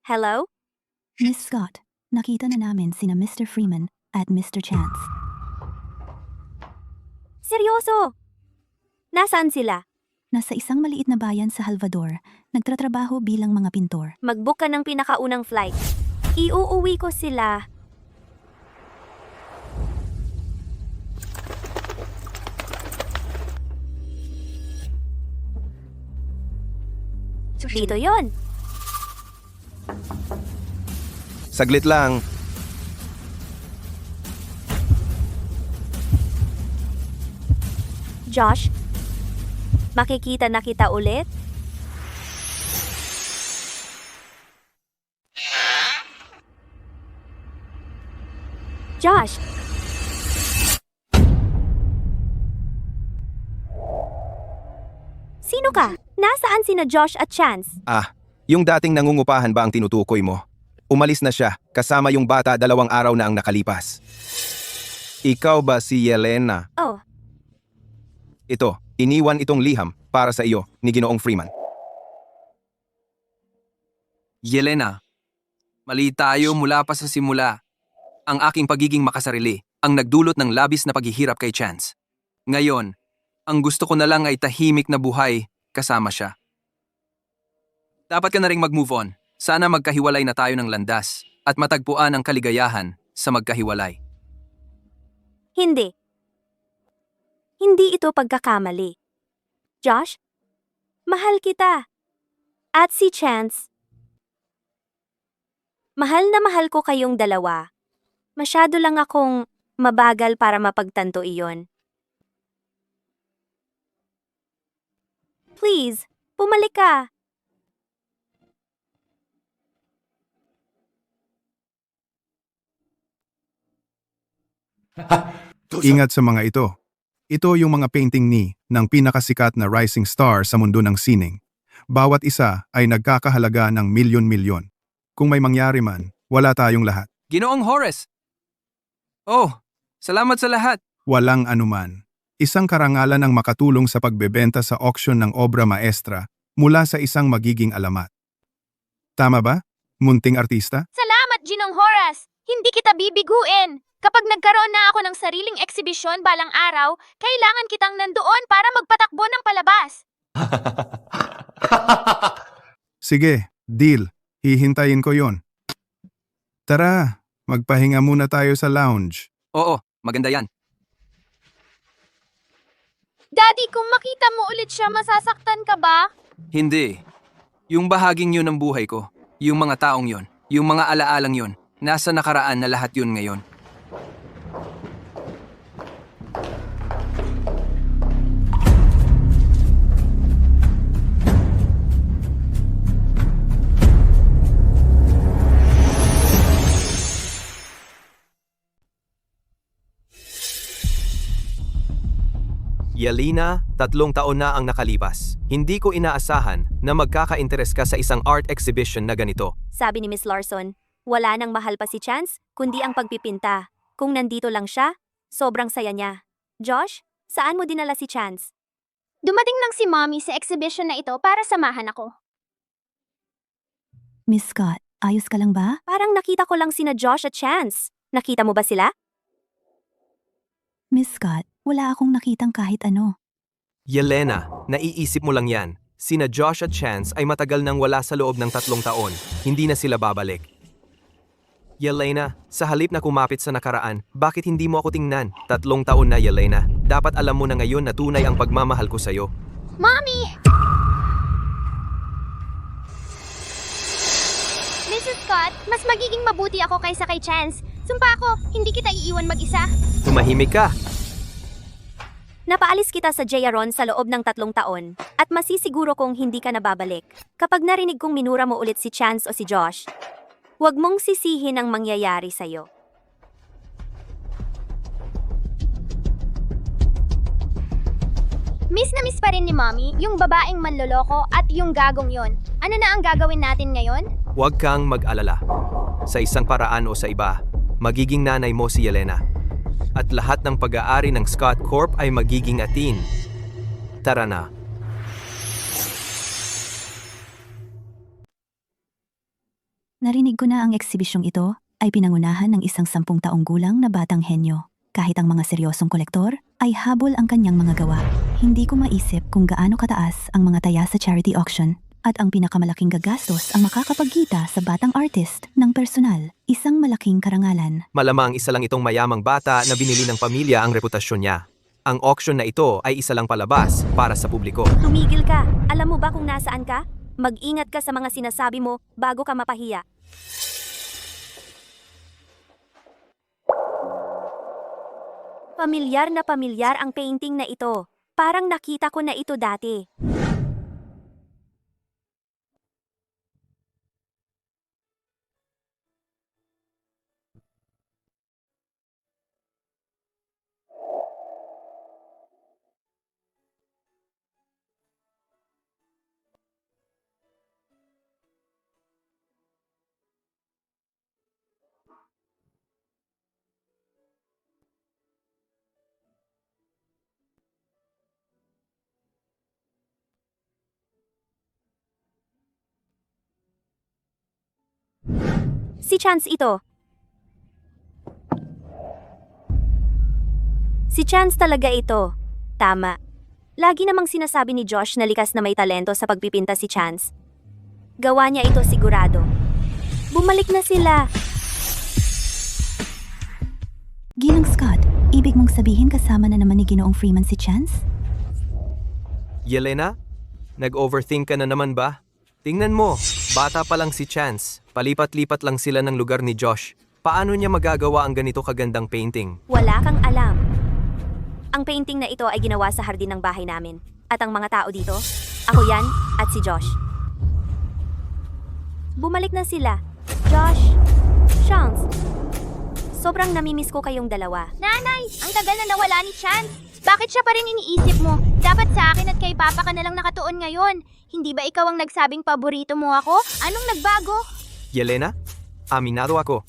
Hello? Miss Scott, nakita na namin sina Mr. Freeman at Mr. Chance. Seryoso? Nasaan sila? Nasa isang maliit na bayan sa Salvador, nagtatrabaho bilang mga pintor. Mag-book ka ng pinakaunang flight. Iuuwi ko sila. Dito yon. Saglit lang. Josh, makikita na kita ulit? Josh! Sino ka? Nasaan sina Josh at Chance? Yung dating nangungupahan ba ang tinutukoy mo? Umalis na siya, kasama yung bata 2 araw na ang nakalipas. Ikaw ba si Yelena? Oh, Ito, iniwan itong liham para sa iyo ni Ginoong Freeman. Yelena, mali tayo mula pa sa simula. Ang aking pagiging makasarili ang nagdulot ng labis na paghihirap kay Chance. Ngayon, ang gusto ko na lang ay tahimik na buhay kasama siya. Dapat ka na ring mag-move on. Sana magkahiwalay na tayo ng landas at matagpuan ang kaligayahan sa magkahiwalay. hindi. Hindi ito pagkakamali. Josh, mahal kita. At si Chance. Mahal na mahal ko kayong dalawa. Masyado lang akong mabagal para mapagtanto iyon. Please, pumalik ka. Ingat sa mga ito. Ito yung mga painting ng pinakasikat na rising star sa mundo ng sining. Bawat isa ay nagkakahalaga ng milyon-milyon. Kung may mangyari man, wala tayong lahat. Ginoong Horace! Oh, salamat sa lahat. Walang anuman. Isang karangalan ang makatulong sa pagbebenta sa auction ng obra maestra mula sa isang magiging alamat. Tama ba, munting artista? Salamat, Ginong Horace! Hindi kita bibiguin! Kapag nagkaroon na ako ng sariling eksibisyon balang araw, kailangan kitang nandoon para magpatakbo ng palabas. Sige, deal. Hihintayin ko yon. Tara, magpahinga muna tayo sa lounge. Oo, maganda yan. Daddy, kung makita mo ulit siya, masasaktan ka ba? Hindi. Yung bahaging yun ng buhay ko, yung mga taong yun, yung mga alaalang yun, nasa nakaraan na lahat yun ngayon. Yelena, 3 taon na ang nakalipas. Hindi ko inaasahan na magkaka-interes ka sa isang art exhibition na ganito. Sabi ni Miss Larson, wala nang mahal pa si Chance, kundi ang pagpipinta. Kung nandito lang siya, sobrang saya niya. Josh, saan mo dinala si Chance? Dumating lang si Mommy sa exhibition na ito para samahan ako. Miss Scott, ayos ka lang ba? Parang nakita ko lang sina Josh at Chance. Nakita mo ba sila? Miss Scott, wala akong nakitang kahit ano. Yelena, naiisip mo lang yan. Sina Josh at Chance ay matagal nang wala sa loob ng 3 taon. Hindi na sila babalik. Yelena, sa halip na kumapit sa nakaraan, bakit hindi mo ako tingnan? 3 taon na, Yelena. Dapat alam mo na ngayon na tunay ang pagmamahal ko sa'yo. Mommy! Mrs. Scott, mas magiging mabuti ako kaysa kay Chance. Sumpa ako, hindi kita iiwan mag-isa. Tumahimik ka! Napaalis kita sa Jayaron sa loob ng 3 taon at masisiguro kong hindi ka nababalik. Kapag narinig kong minura mo ulit si Chance o si Josh, huwag mong sisihin ang mangyayari sa'yo. Miss na miss pa rin ni Mommy yung babaeng manloloko at yung gagong yon. Ano na ang gagawin natin ngayon? Huwag kang mag-alala. Sa isang paraan o sa iba, magiging nanay mo si Yelena. At lahat ng pag-aari ng Scott Corp ay magiging atin. Tara na. Narinig ko na ang eksibisyong ito ay pinangunahan ng isang 10 taong gulang na batang henyo. Kahit ang mga seryosong kolektor ay habol ang kanyang mga gawa. Hindi ko maisip kung gaano kataas ang mga taya sa charity auction at ang pinakamalaking gagastos ang makakapagkita sa batang artist ng personal, isang malaking karangalan. Malamang isa lang itong mayamang bata na binili ng pamilya ang reputasyon niya. Ang auction na ito ay isa lang palabas para sa publiko. Tumigil ka. Alam mo ba kung nasaan ka? Mag-ingat ka sa mga sinasabi mo bago ka mapahiya. Pamilyar na pamilyar ang painting na ito. Parang nakita ko na ito dati. Si Chance ito. Si Chance talaga ito. Tama. Lagi namang sinasabi ni Josh na likas na may talento sa pagpipinta si Chance. Gawa niya ito sigurado. Bumalik na sila. Ginang Scott, ibig mong sabihin kasama na naman ni Ginoong Freeman si Chance? Yelena? Nag-overthink ka na naman ba? Tingnan mo, bata pa lang si Chance. Palipat-lipat lang sila ng lugar ni Josh. Paano niya magagawa ang ganito kagandang painting? Wala kang alam. Ang painting na ito ay ginawa sa hardin ng bahay namin. At ang mga tao dito, ako yan at si Josh. Bumalik na sila. Josh, Chance, sobrang namimiss ko kayong dalawa. Nanay, ang tagal na nawala ni Chance. Bakit siya pa rin iniisip mo? Dapat sa akin at kay Papa ka na lang nakatuon ngayon. Hindi ba ikaw ang nagsabing paborito mo ako? Anong nagbago? Yelena, aminado ako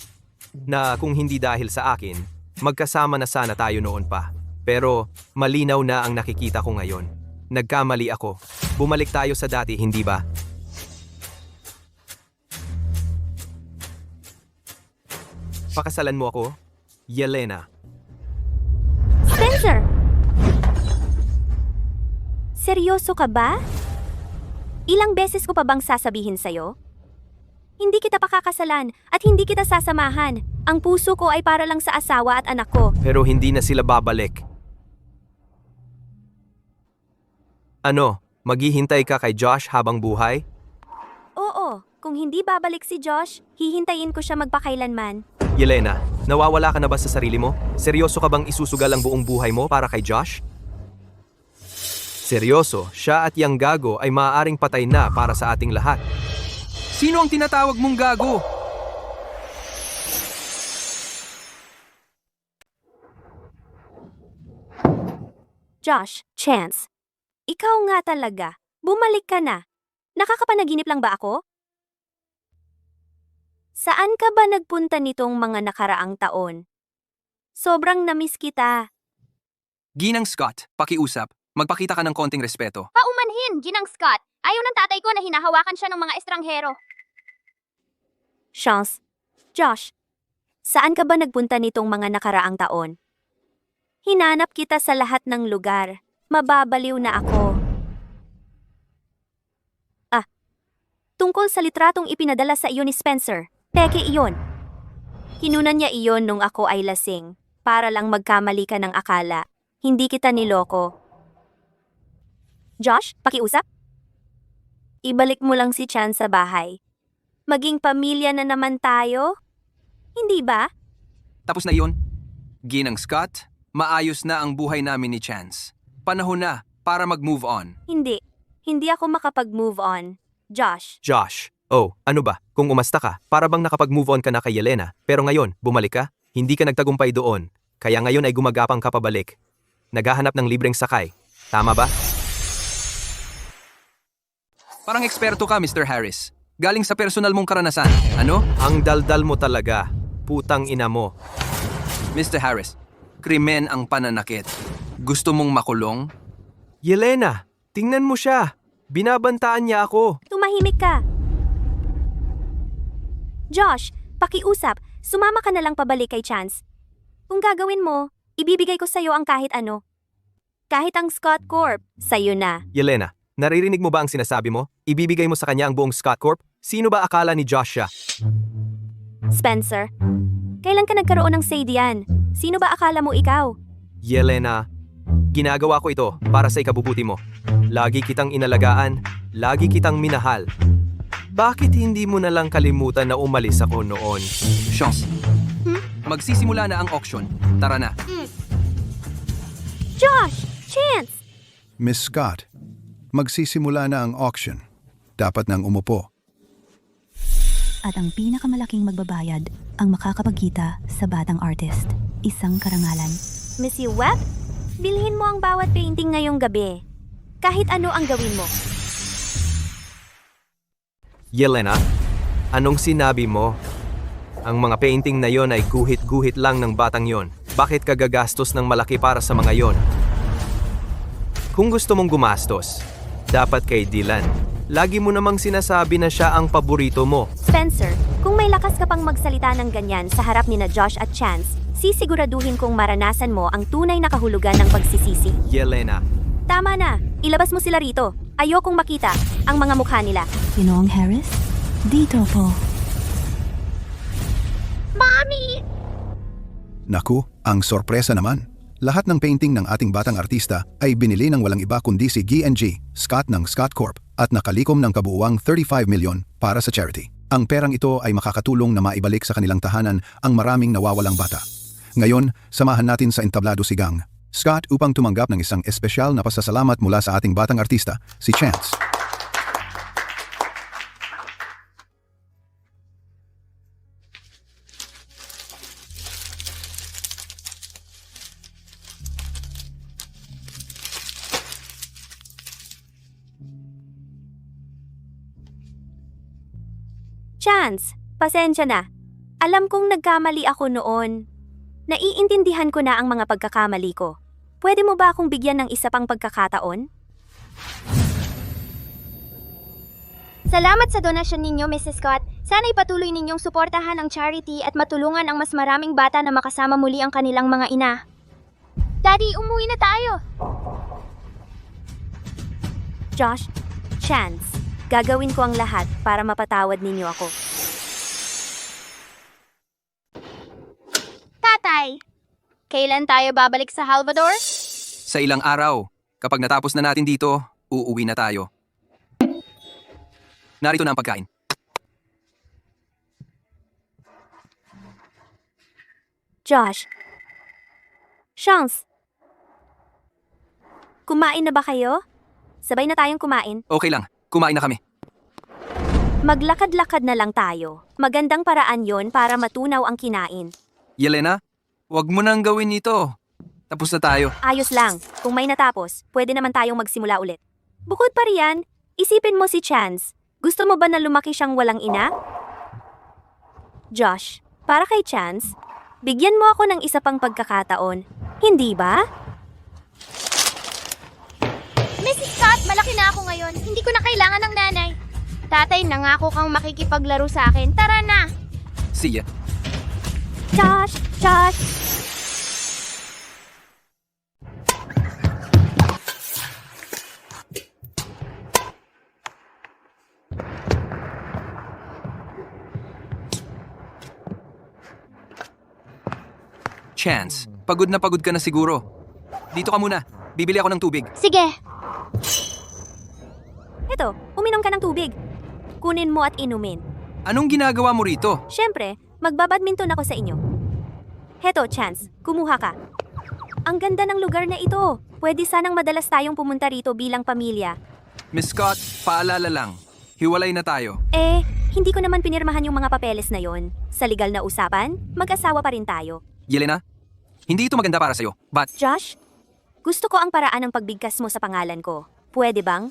na kung hindi dahil sa akin, magkasama na sana tayo noon pa. Pero malinaw na ang nakikita ko ngayon. Nagkamali ako. Bumalik tayo sa dati, hindi ba? Pakasalan mo ako, Yelena. Spencer! Seryoso ka ba? Ilang beses ko pa bang sasabihin sa'yo? Hindi kita pakakasalan at hindi kita sasamahan. Ang puso ko ay para lang sa asawa at anak ko. Pero hindi na sila babalik. Ano, maghihintay ka kay Josh habang buhay? Oo, kung hindi babalik si Josh, hihintayin ko siya magpakailanman. Yelena, nawawala ka na ba sa sarili mo? Seryoso ka bang isusugal ang buong buhay mo para kay Josh? Seryoso, siya at yang gago ay maaaring patay na para sa ating lahat. Sino ang tinatawag mong gago? Josh, Chance, ikaw nga talaga. Bumalik ka na. Nakakapanaginip lang ba ako? Saan ka ba nagpunta nitong mga nakaraang taon? Sobrang namiss kita. Ginang Scott, pakiusap. Magpakita ka ng konting respeto. Paumanhin, Ginang Scott. Ayaw ng tatay ko na hinahawakan siya ng mga estranghero. Chance, Josh, saan ka ba nagpunta nitong mga nakaraang taon? Hinanap kita sa lahat ng lugar. Mababaliw na ako. Tungkol sa litratong ipinadala sa iyo ni Spencer. Peke iyon. Kinunan niya iyon nung ako ay lasing, para lang magkamali ka ng akala. Hindi kita niloko. Josh, pakiusap? Ibalik mo lang si Chan sa bahay. Maging pamilya na naman tayo? Hindi ba? Tapos na iyon. Ginang Scott, maayos na ang buhay namin ni Chance. Panahon na para mag-move on. Hindi. Hindi ako makapag-move on. Josh. Josh, oh, ano ba? Kung umasta ka, para bang nakapag-move on ka na kay Yelena, pero ngayon, bumalik ka, hindi ka nagtagumpay doon. Kaya ngayon ay gumagapang ka pabalik. Naghahanap ng libreng sakay. Tama ba? Parang eksperto ka, Mr. Harris. Galing sa personal mong karanasan. Ano? Ang daldal mo talaga. Putang ina mo. Mr. Harris, krimen ang pananakit. Gusto mong makulong? Yelena, tingnan mo siya. Binabantaan niya ako. Tumahimik ka. Josh, pakiusap. Sumama ka na lang pabalik kay Chance. Kung gagawin mo, ibibigay ko sa'yo ang kahit ano. Kahit ang Scott Corp, sa'yo na. Yelena, naririnig mo ba ang sinasabi mo? Ibibigay mo sa kanya ang buong Scott Corp? Sino ba akala ni Josh siya? Spencer, kailan ka nagkaroon ng say diyan? Sino ba akala mo ikaw? Yelena, ginagawa ko ito para sa ikabubuti mo. Lagi kitang inalagaan, lagi kitang minahal. Bakit hindi mo na lang kalimutan na umalis ako noon? Chance. Magsisimula na ang auction. Tara na. Josh! Chance! Miss Scott, magsisimula na ang auction. Dapat nang umupo. At ang pinakamalaking magbabayad ang makakapagkita sa batang artist. Isang karangalan. Miss Web, bilhin mo ang bawat painting ngayong gabi. Kahit ano ang gawin mo. Yelena, anong sinabi mo? Ang mga painting na yon ay guhit-guhit lang ng batang yon. Bakit ka gagastos ng malaki para sa mga yon? Kung gusto mong gumastos, dapat kay Dylan. Lagi mo namang sinasabi na siya ang paborito mo. Spencer, kung may lakas ka pang magsalita ng ganyan sa harap ni na Josh at Chance, sisiguraduhin kong maranasan mo ang tunay na kahulugan ng pagsisisi. Yelena, Tama na, ilabas mo sila rito. Ayokong makita ang mga mukha nila. Ginoong Harris? Dito po. Mommy! Naku, ang sorpresa naman. Lahat ng painting ng ating batang artista ay binili ng walang iba kundi si G&G, Scott ng Scott Corp, at nakalikom ng kabuuang 35 milyon para sa charity. Ang perang ito ay makakatulong na maibalik sa kanilang tahanan ang maraming nawawalang bata. Ngayon, samahan natin sa entablado si Gang, Scott, upang tumanggap ng isang espesyal na pasasalamat mula sa ating batang artista, si Chance. Chance, pasensya na. Alam kong nagkamali ako noon. Naiintindihan ko na ang mga pagkakamali ko. Pwede mo ba akong bigyan ng isa pang pagkakataon? Salamat sa donasyon ninyo, Mrs. Scott. Sana'y patuloy ninyong suportahan ang charity at matulungan ang mas maraming bata na makasama muli ang kanilang mga ina. Daddy, umuwi na tayo! Josh, Chance, gagawin ko ang lahat para mapatawad ninyo ako. Tatay, kailan tayo babalik sa Salvador? Sa ilang araw, kapag natapos na natin dito, uuwi na tayo. Narito na ang pagkain. Josh, Chance, kumain na ba kayo? Sabay na tayong kumain. Okay lang, kumain na kami. Maglakad-lakad na lang tayo. Magandang paraan yon para matunaw ang kinain. Yelena, wag mo nang gawin ito. Tapos na tayo. Ayos lang. Kung may natapos, pwede naman tayong magsimula ulit. Bukod pa riyan, isipin mo si Chance. Gusto mo ba na lumaki siyang walang ina? Josh, para kay Chance, bigyan mo ako ng isa pang pagkakataon. Hindi ba? Mrs. Scott, malaki na ako ngayon. Hindi ko na kailangan ng nanay. Tatay, nangako kang makikipaglaro sa akin. Tara na! See ya. Josh! Josh! Chance, pagod ka na siguro. Dito ka muna. Bibili ako ng tubig. Sige. Eto, uminom ka ng tubig. Kunin mo at inumin. Anong ginagawa mo rito? Siyempre, magbabadminton ako sa inyo. Heto, Chance, kumuha ka. Ang ganda ng lugar na ito. Pwede sanang madalas tayong pumunta rito bilang pamilya. Miss Scott, paalala lang. Hiwalay na tayo. Hindi ko naman pinirmahan yung mga papeles na yon. Sa legal na usapan, mag-asawa pa rin tayo. Yelena, hindi ito maganda para sa'yo. But, Josh, gusto ko ang paraan ng pagbigkas mo sa pangalan ko. Pwede bang?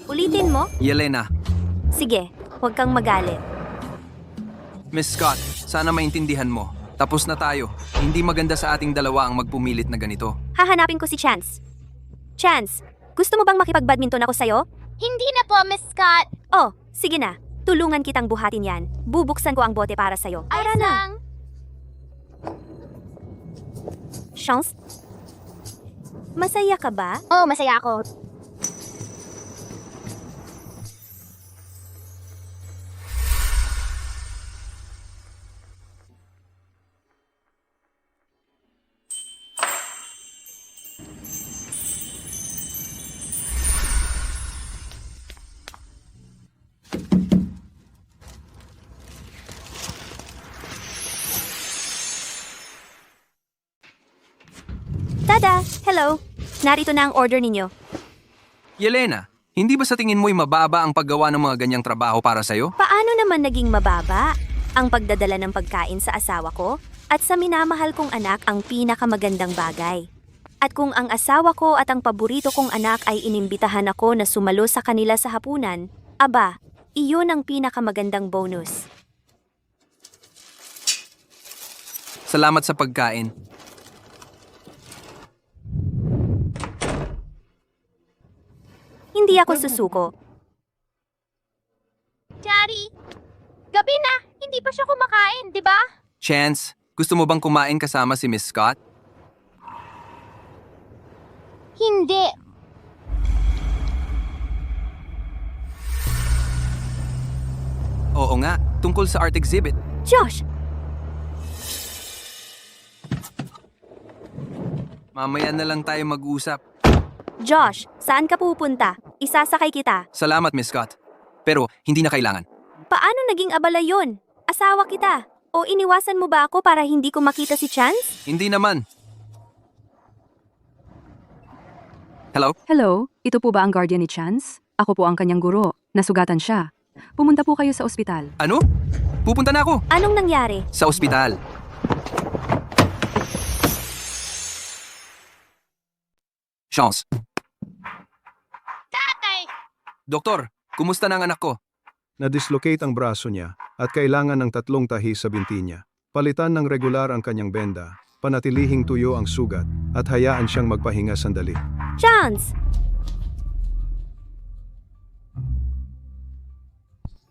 Ulitin mo? Yelena, Sige, huwag kang magalit. Miss Scott, sana maintindihan mo. Tapos na tayo. Hindi maganda sa ating dalawa ang magpumilit na ganito. Hahanapin ko si Chance. Chance, gusto mo bang makipag-badminton ako sa'yo? Hindi na po, Miss Scott. Oh, sige na. Tulungan kitang buhatin yan. Bubuksan ko ang bote para sa'yo. Tara Ayos na. lang. Chance? Masaya ka ba? Oh, masaya ako. Tada! Hello! Narito na ang order ninyo. Yelena, hindi ba sa tingin mo'y mababa ang paggawa ng mga ganyang trabaho para sa'yo? Paano naman naging mababa ang pagdadala ng pagkain sa asawa ko at sa minamahal kong anak ang pinakamagandang bagay? At kung ang asawa ko at ang paborito kong anak ay inimbitahan ako na sumalo sa kanila sa hapunan, aba, iyon ang pinakamagandang bonus. Salamat sa pagkain. Hindi ako susuko. Daddy, gabi na. Hindi pa siya kumakain, di ba? Chance, gusto mo bang kumain kasama si Miss Scott? Hindi. Oo nga, tungkol sa art exhibit. Josh, Mamaya na lang tayo mag-usap. Josh, saan ka pupunta? Isasakay kita. Salamat, Miss Scott. Pero hindi na kailangan. Paano naging abala yon? Asawa kita. O iniwasan mo ba ako para hindi ko makita si Chance? Hindi naman. Hello? Hello, ito po ba ang guardian ni Chance? Ako po ang kanyang guro. Nasugatan siya. Pumunta po kayo sa ospital. Ano? Pupunta na ako. Anong nangyari? Sa ospital. Chance. Tatay! Doktor, kumusta na ang anak ko? Na-dislocate ang braso niya at kailangan ng 3 tahi sa binti niya. Palitan ng regular ang kanyang benda, panatilihing tuyo ang sugat at hayaan siyang magpahinga sandali. Chance!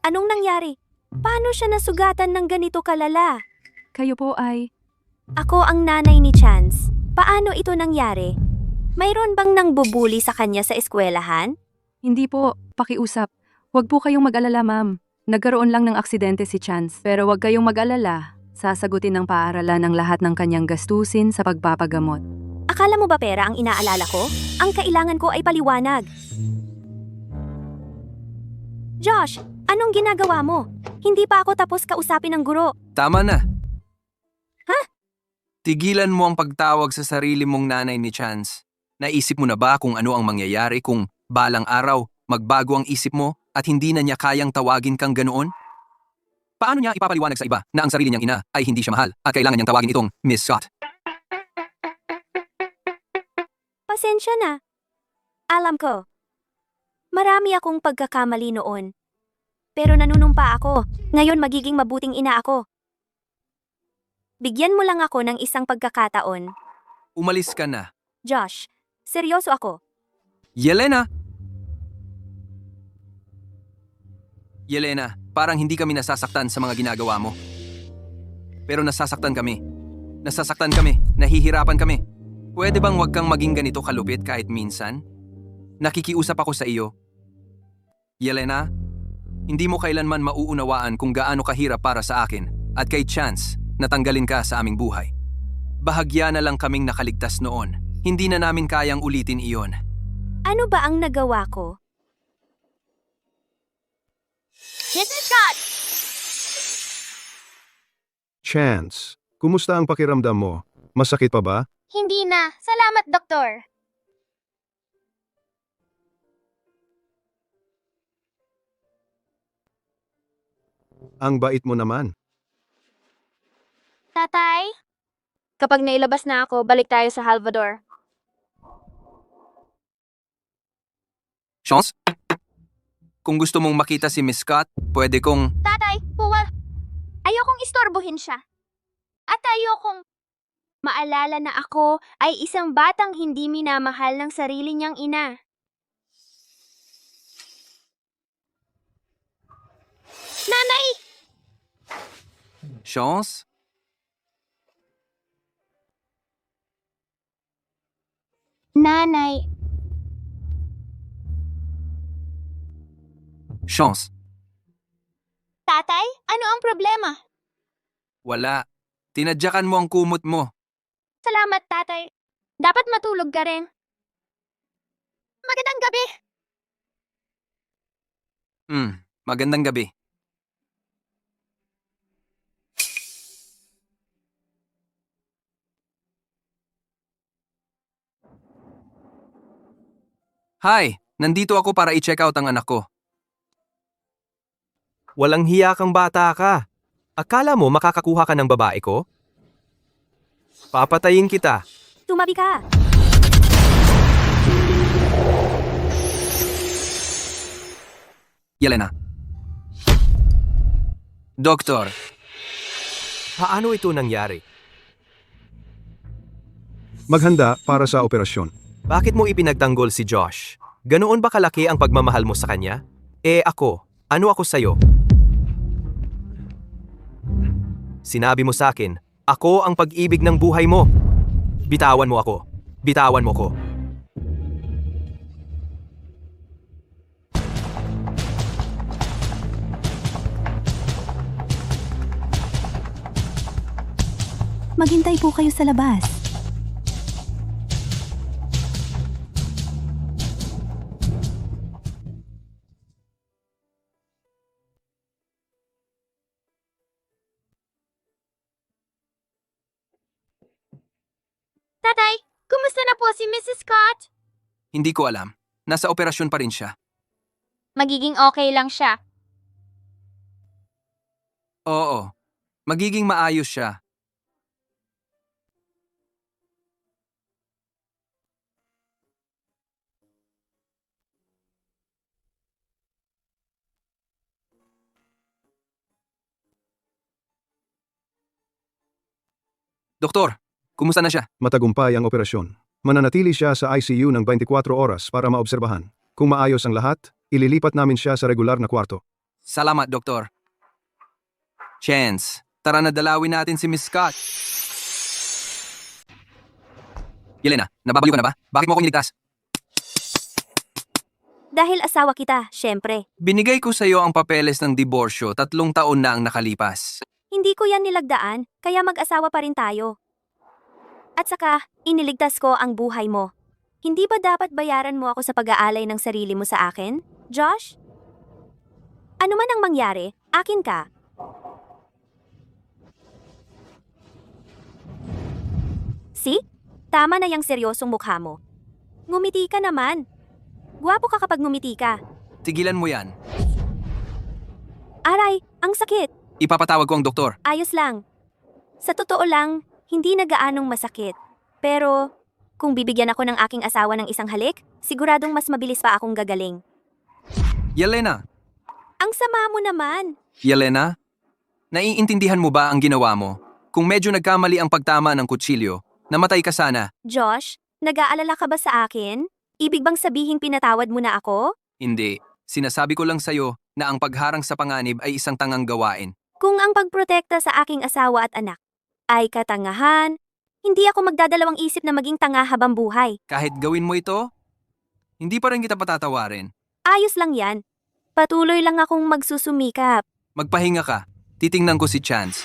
Anong nangyari? Paano siya nasugatan ng ganito kalala? Kayo po ay... Ako ang nanay ni Chance. Paano ito nangyari? Mayroon bang nang bubuli sa kanya sa eskwelahan? Hindi po, pakiusap. Huwag po kayong mag-alala, ma'am. Nagkaroon lang ng aksidente si Chance. Pero huwag kayong mag-alala. Sasagutin ng paaralan ang lahat ng kanyang gastusin sa pagpapagamot. Akala mo ba pera ang inaalala ko? Ang kailangan ko ay paliwanag. Josh, anong ginagawa mo? Hindi pa ako tapos kausapin ng guro. Tama na. Ha? Tigilan mo ang pagtawag sa sarili mong nanay ni Chance. Naisip mo na ba kung ano ang mangyayari kung balang araw magbago ang isip mo at hindi na niya kayang tawagin kang ganoon? Paano niya ipapaliwanag sa iba na ang sarili niyang ina ay hindi siya mahal at kailangan niyang tawagin itong Miss Scott? Pasensya na. Alam ko. Marami akong pagkakamali noon. Pero nanunumpa ako. Ngayon magiging mabuting ina ako. Bigyan mo lang ako ng isang pagkakataon. Umalis ka na. Josh, seryoso ako. Yelena! Yelena, parang hindi kami nasasaktan sa mga ginagawa mo. Pero nasasaktan kami. Nasasaktan kami. Nahihirapan kami. Pwede bang wag kang maging ganito kalupit kahit minsan? Nakikiusap ako sa iyo. Yelena, hindi mo kailanman mauunawaan kung gaano kahirap para sa akin at kay Chance natanggalin ka sa aming buhay. Bahagya na lang kaming nakaligtas noon. Hindi na namin kayang ulitin iyon. Ano ba ang nagawa ko? Mrs. Scott! Chance, kumusta ang pakiramdam mo? Masakit pa ba? Hindi na. Salamat, Doktor. Ang bait mo naman. Tatay? Kapag nailabas na ako, balik tayo sa Salvador. Chance? Kung gusto mong makita si Miss Scott, pwede kong... Tatay, ayokong istorbohin siya. At ayokong maalala na ako ay isang batang hindi minamahal ng sarili niyang ina. Nanay! Chance? Nanay, Chance? tatay, ano ang problema? Wala. Tinadyakan mo ang kumot mo. Salamat, tatay. Dapat matulog ka rin. Magandang gabi. Magandang gabi. Hi, Nandito ako para i-check out ang anak ko. Walang hiya kang bata ka. Akala mo makakakuha ka ng babae ko? Papatayin kita. Tumabi ka! Yelena. Doktor, Paano ito nangyari? Maghanda para sa operasyon. Bakit mo ipinagtanggol si Josh? Ganoon ba kalaki ang pagmamahal mo sa kanya? Ako, ano ako sa'yo? Sinabi mo sa akin, ako ang pag-ibig ng buhay mo. Bitawan mo ako. Bitawan mo ko. Maghintay po kayo sa labas. Tatay, kumusta na po si Mrs. Scott? hindi ko alam. Nasa operasyon pa rin siya. Magiging okay lang siya. Oo. Magiging maayos siya. Doktor, kumusta na siya? Matagumpay ang operasyon. Mananatili siya sa ICU ng 24 oras para maobserbahan. Kung maayos ang lahat, ililipat namin siya sa regular na kwarto. Salamat, Doktor. Chance, tara na dalawin natin si Miss Scott. Yelena, nababaliw ka na ba? Bakit mo ako niligtas? Dahil asawa kita, syempre. Binigay ko sa iyo ang papeles ng diborsyo 3 taon na ang nakalipas. Hindi ko yan nilagdaan, kaya mag-asawa pa rin tayo. At saka, iniligtas ko ang buhay mo. Hindi ba dapat bayaran mo ako sa pag-aalay ng sarili mo sa akin, Josh? Ano man ang mangyari, akin ka. See? Tama na yung seryosong mukha mo. Ngumiti ka naman. Gwapo ka kapag ngumiti ka. Tigilan mo yan. Aray, ang sakit. Ipapatawag ko ang doktor. Ayos lang. Sa totoo lang, hindi na gaanong masakit. Pero, kung bibigyan ako ng aking asawa ng isang halik, siguradong mas mabilis pa akong gagaling. Yelena, Ang sama mo naman. Yelena, naiintindihan mo ba ang ginawa mo? Kung medyo nagkamali ang pagtama ng kutsilyo, namatay ka sana. Josh, nag-aalala ka ba sa akin? Ibig bang sabihin pinatawad mo na ako? Hindi. Sinasabi ko lang sa'yo na ang pagharang sa panganib ay isang tangang gawain. Kung ang pagprotekta sa aking asawa at anak ay katangahan, hindi ako magdadalawang isip na maging tanga habang buhay. Kahit gawin mo ito, hindi pa rin kita patatawarin. Ayos lang yan. Patuloy lang akong magsusumikap. Magpahinga ka. Titingnan ko si Chance.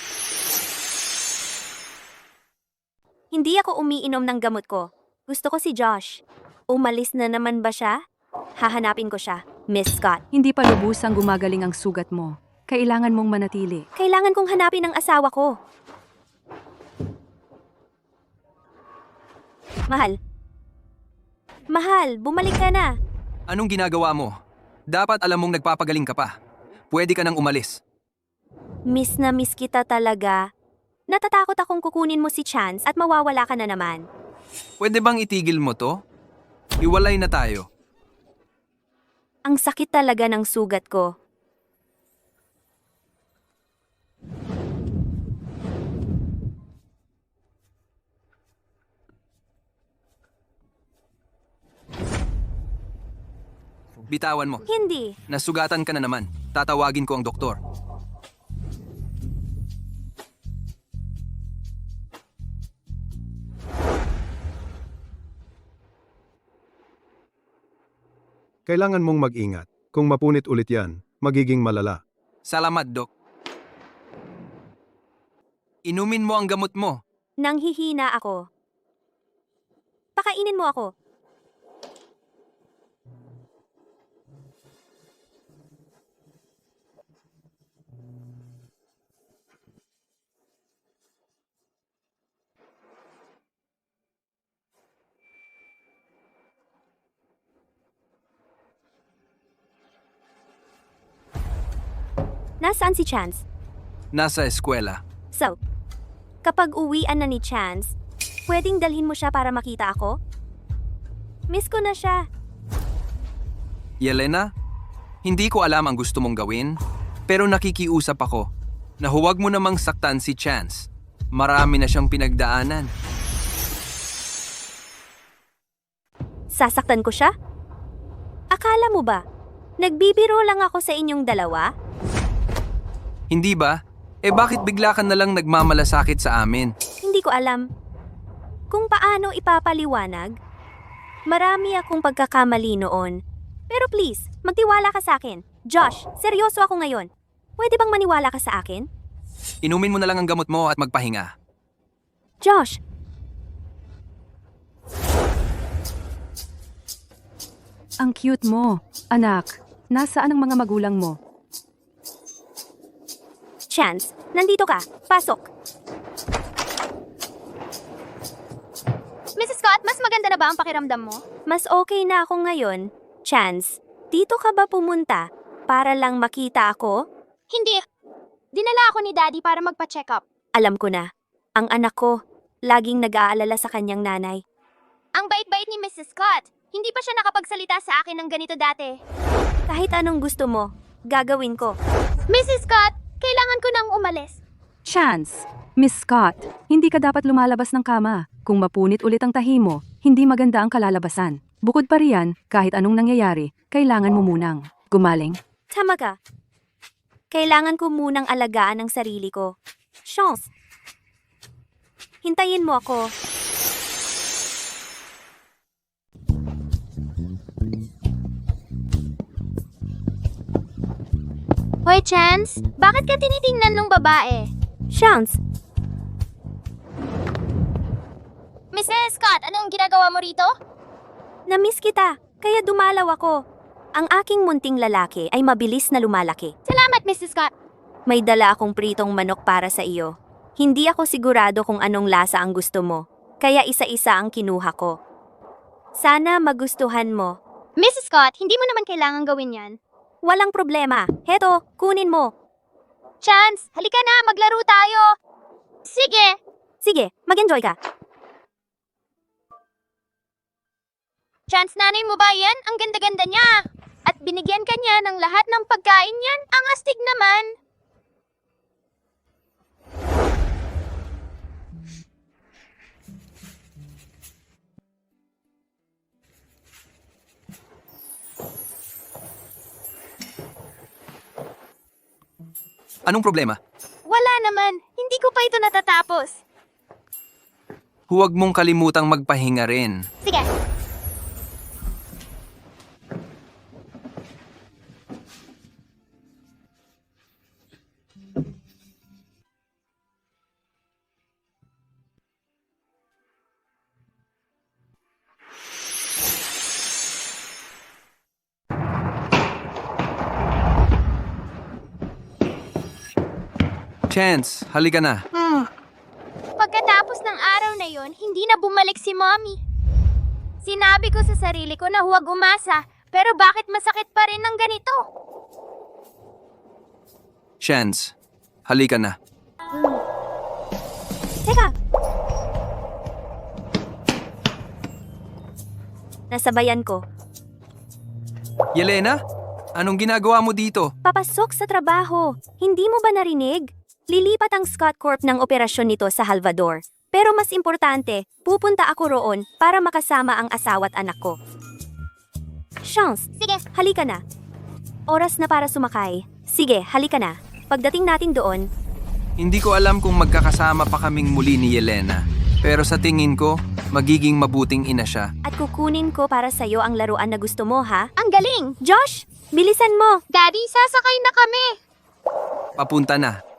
Hindi ako umiinom ng gamot ko. Gusto ko si Josh. Umalis na naman ba siya? Hahanapin ko siya, Miss Scott. Hindi pa lubusang gumagaling ang sugat mo. Kailangan mong manatili. Kailangan kong hanapin ang asawa ko. Mahal. Mahal, bumalik ka na. Anong ginagawa mo? Dapat alam mong nagpapagaling ka pa. Pwede ka nang umalis. Miss na miss kita talaga. Natatakot akong kukunin mo si Chance at mawawala ka na naman. Pwede bang itigil mo to? Iwalay na tayo. Ang sakit talaga ng sugat ko. Bitawan mo. Hindi. Nasugatan ka na naman. Tatawagin ko ang doktor. Kailangan mong mag-ingat. Kung mapunit ulit yan, magiging malala. Salamat, Dok. Inumin mo ang gamot mo. Nanghihina ako. Pakainin mo ako. Nasaan si Chance? Nasa eskwela. So, kapag uwian na ni Chance, pwedeng dalhin mo siya para makita ako? Miss ko na siya. Yelena, hindi ko alam ang gusto mong gawin, pero nakikiusap ako na huwag mo namang saktan si Chance. Marami na siyang pinagdaanan. Sasaktan ko siya? Akala mo ba, nagbibiro lang ako sa inyong dalawa? Hindi ba? Bakit bigla ka na lang nagmamalasakit sa amin? Hindi ko alam kung paano ipapaliwanag. Marami akong pagkakamali noon. Pero please, magtiwala ka sa akin. Josh, seryoso ako ngayon. Pwede bang maniwala ka sa akin? Inumin mo na lang ang gamot mo at magpahinga. Josh! Ang cute mo. Anak, nasaan ang mga magulang mo? Chance, nandito ka. Pasok. Mrs. Scott, mas maganda na ba ang pakiramdam mo? Mas okay na ako ngayon. Chance, dito ka ba pumunta para lang makita ako? Hindi. Dinala ako ni Daddy para magpa-check up. Alam ko na. Ang anak ko, laging nag-aalala sa kanyang nanay. Ang bait-bait ni Mrs. Scott. Hindi pa siya nakapagsalita sa akin ng ganito dati. Kahit anong gusto mo, gagawin ko. Mrs. Scott, kailangan ko nang umalis. Chance! Miss Scott, hindi ka dapat lumalabas ng kama. Kung mapunit ulit ang tahi mo, hindi maganda ang kalalabasan. Bukod pa riyan, kahit anong nangyayari, kailangan mo munang gumaling. Tama ka. Kailangan ko munang alagaan ang sarili ko. Chance! Hintayin mo ako. Hoy, Chance, bakit ka tinitingnan ng babae? Chance! Mrs. Scott, anong ginagawa mo rito? Namiss kita, kaya dumalaw ako. Ang aking munting lalaki ay mabilis na lumalaki. Salamat, Mrs. Scott. May dala akong pritong manok para sa iyo. Hindi ako sigurado kung anong lasa ang gusto mo, kaya isa-isa ang kinuha ko. Sana magustuhan mo. Mrs. Scott, hindi mo naman kailangan gawin yan. Walang problema. Heto, kunin mo. Chance, halika na, maglaro tayo. Sige. Sige, mag-enjoy ka. Chance, nanay mo ba yan? Ang ganda-ganda niya. At binigyan ka niya ng lahat ng pagkain niyan. Ang astig naman. Anong problema? Wala naman. Hindi ko pa ito natatapos. Huwag mong kalimutang magpahinga rin. Sige. Chance, halika na. Pagkatapos ng araw na yon, hindi na bumalik si Mommy. Sinabi ko sa sarili ko na huwag umasa, pero bakit masakit pa rin ng ganito? Chance, halika na. Teka! Nasabayan ko. Yelena, anong ginagawa mo dito? Papasok sa trabaho. Hindi mo ba narinig? Lilipat ang Scott Corp ng operasyon nito sa Salvador. Pero mas importante, pupunta ako roon para makasama ang asawa at anak ko. Chance, Sige. halika na. Oras na para sumakay. Sige, halika na. Pagdating natin doon, Hindi ko alam kung magkakasama pa kaming muli ni Yelena. Pero sa tingin ko, magiging mabuting ina siya. at kukunin ko para sa'yo ang laruan na gusto mo, ha? Ang galing! Josh, bilisan mo! Daddy, sasakay na kami! Papunta na.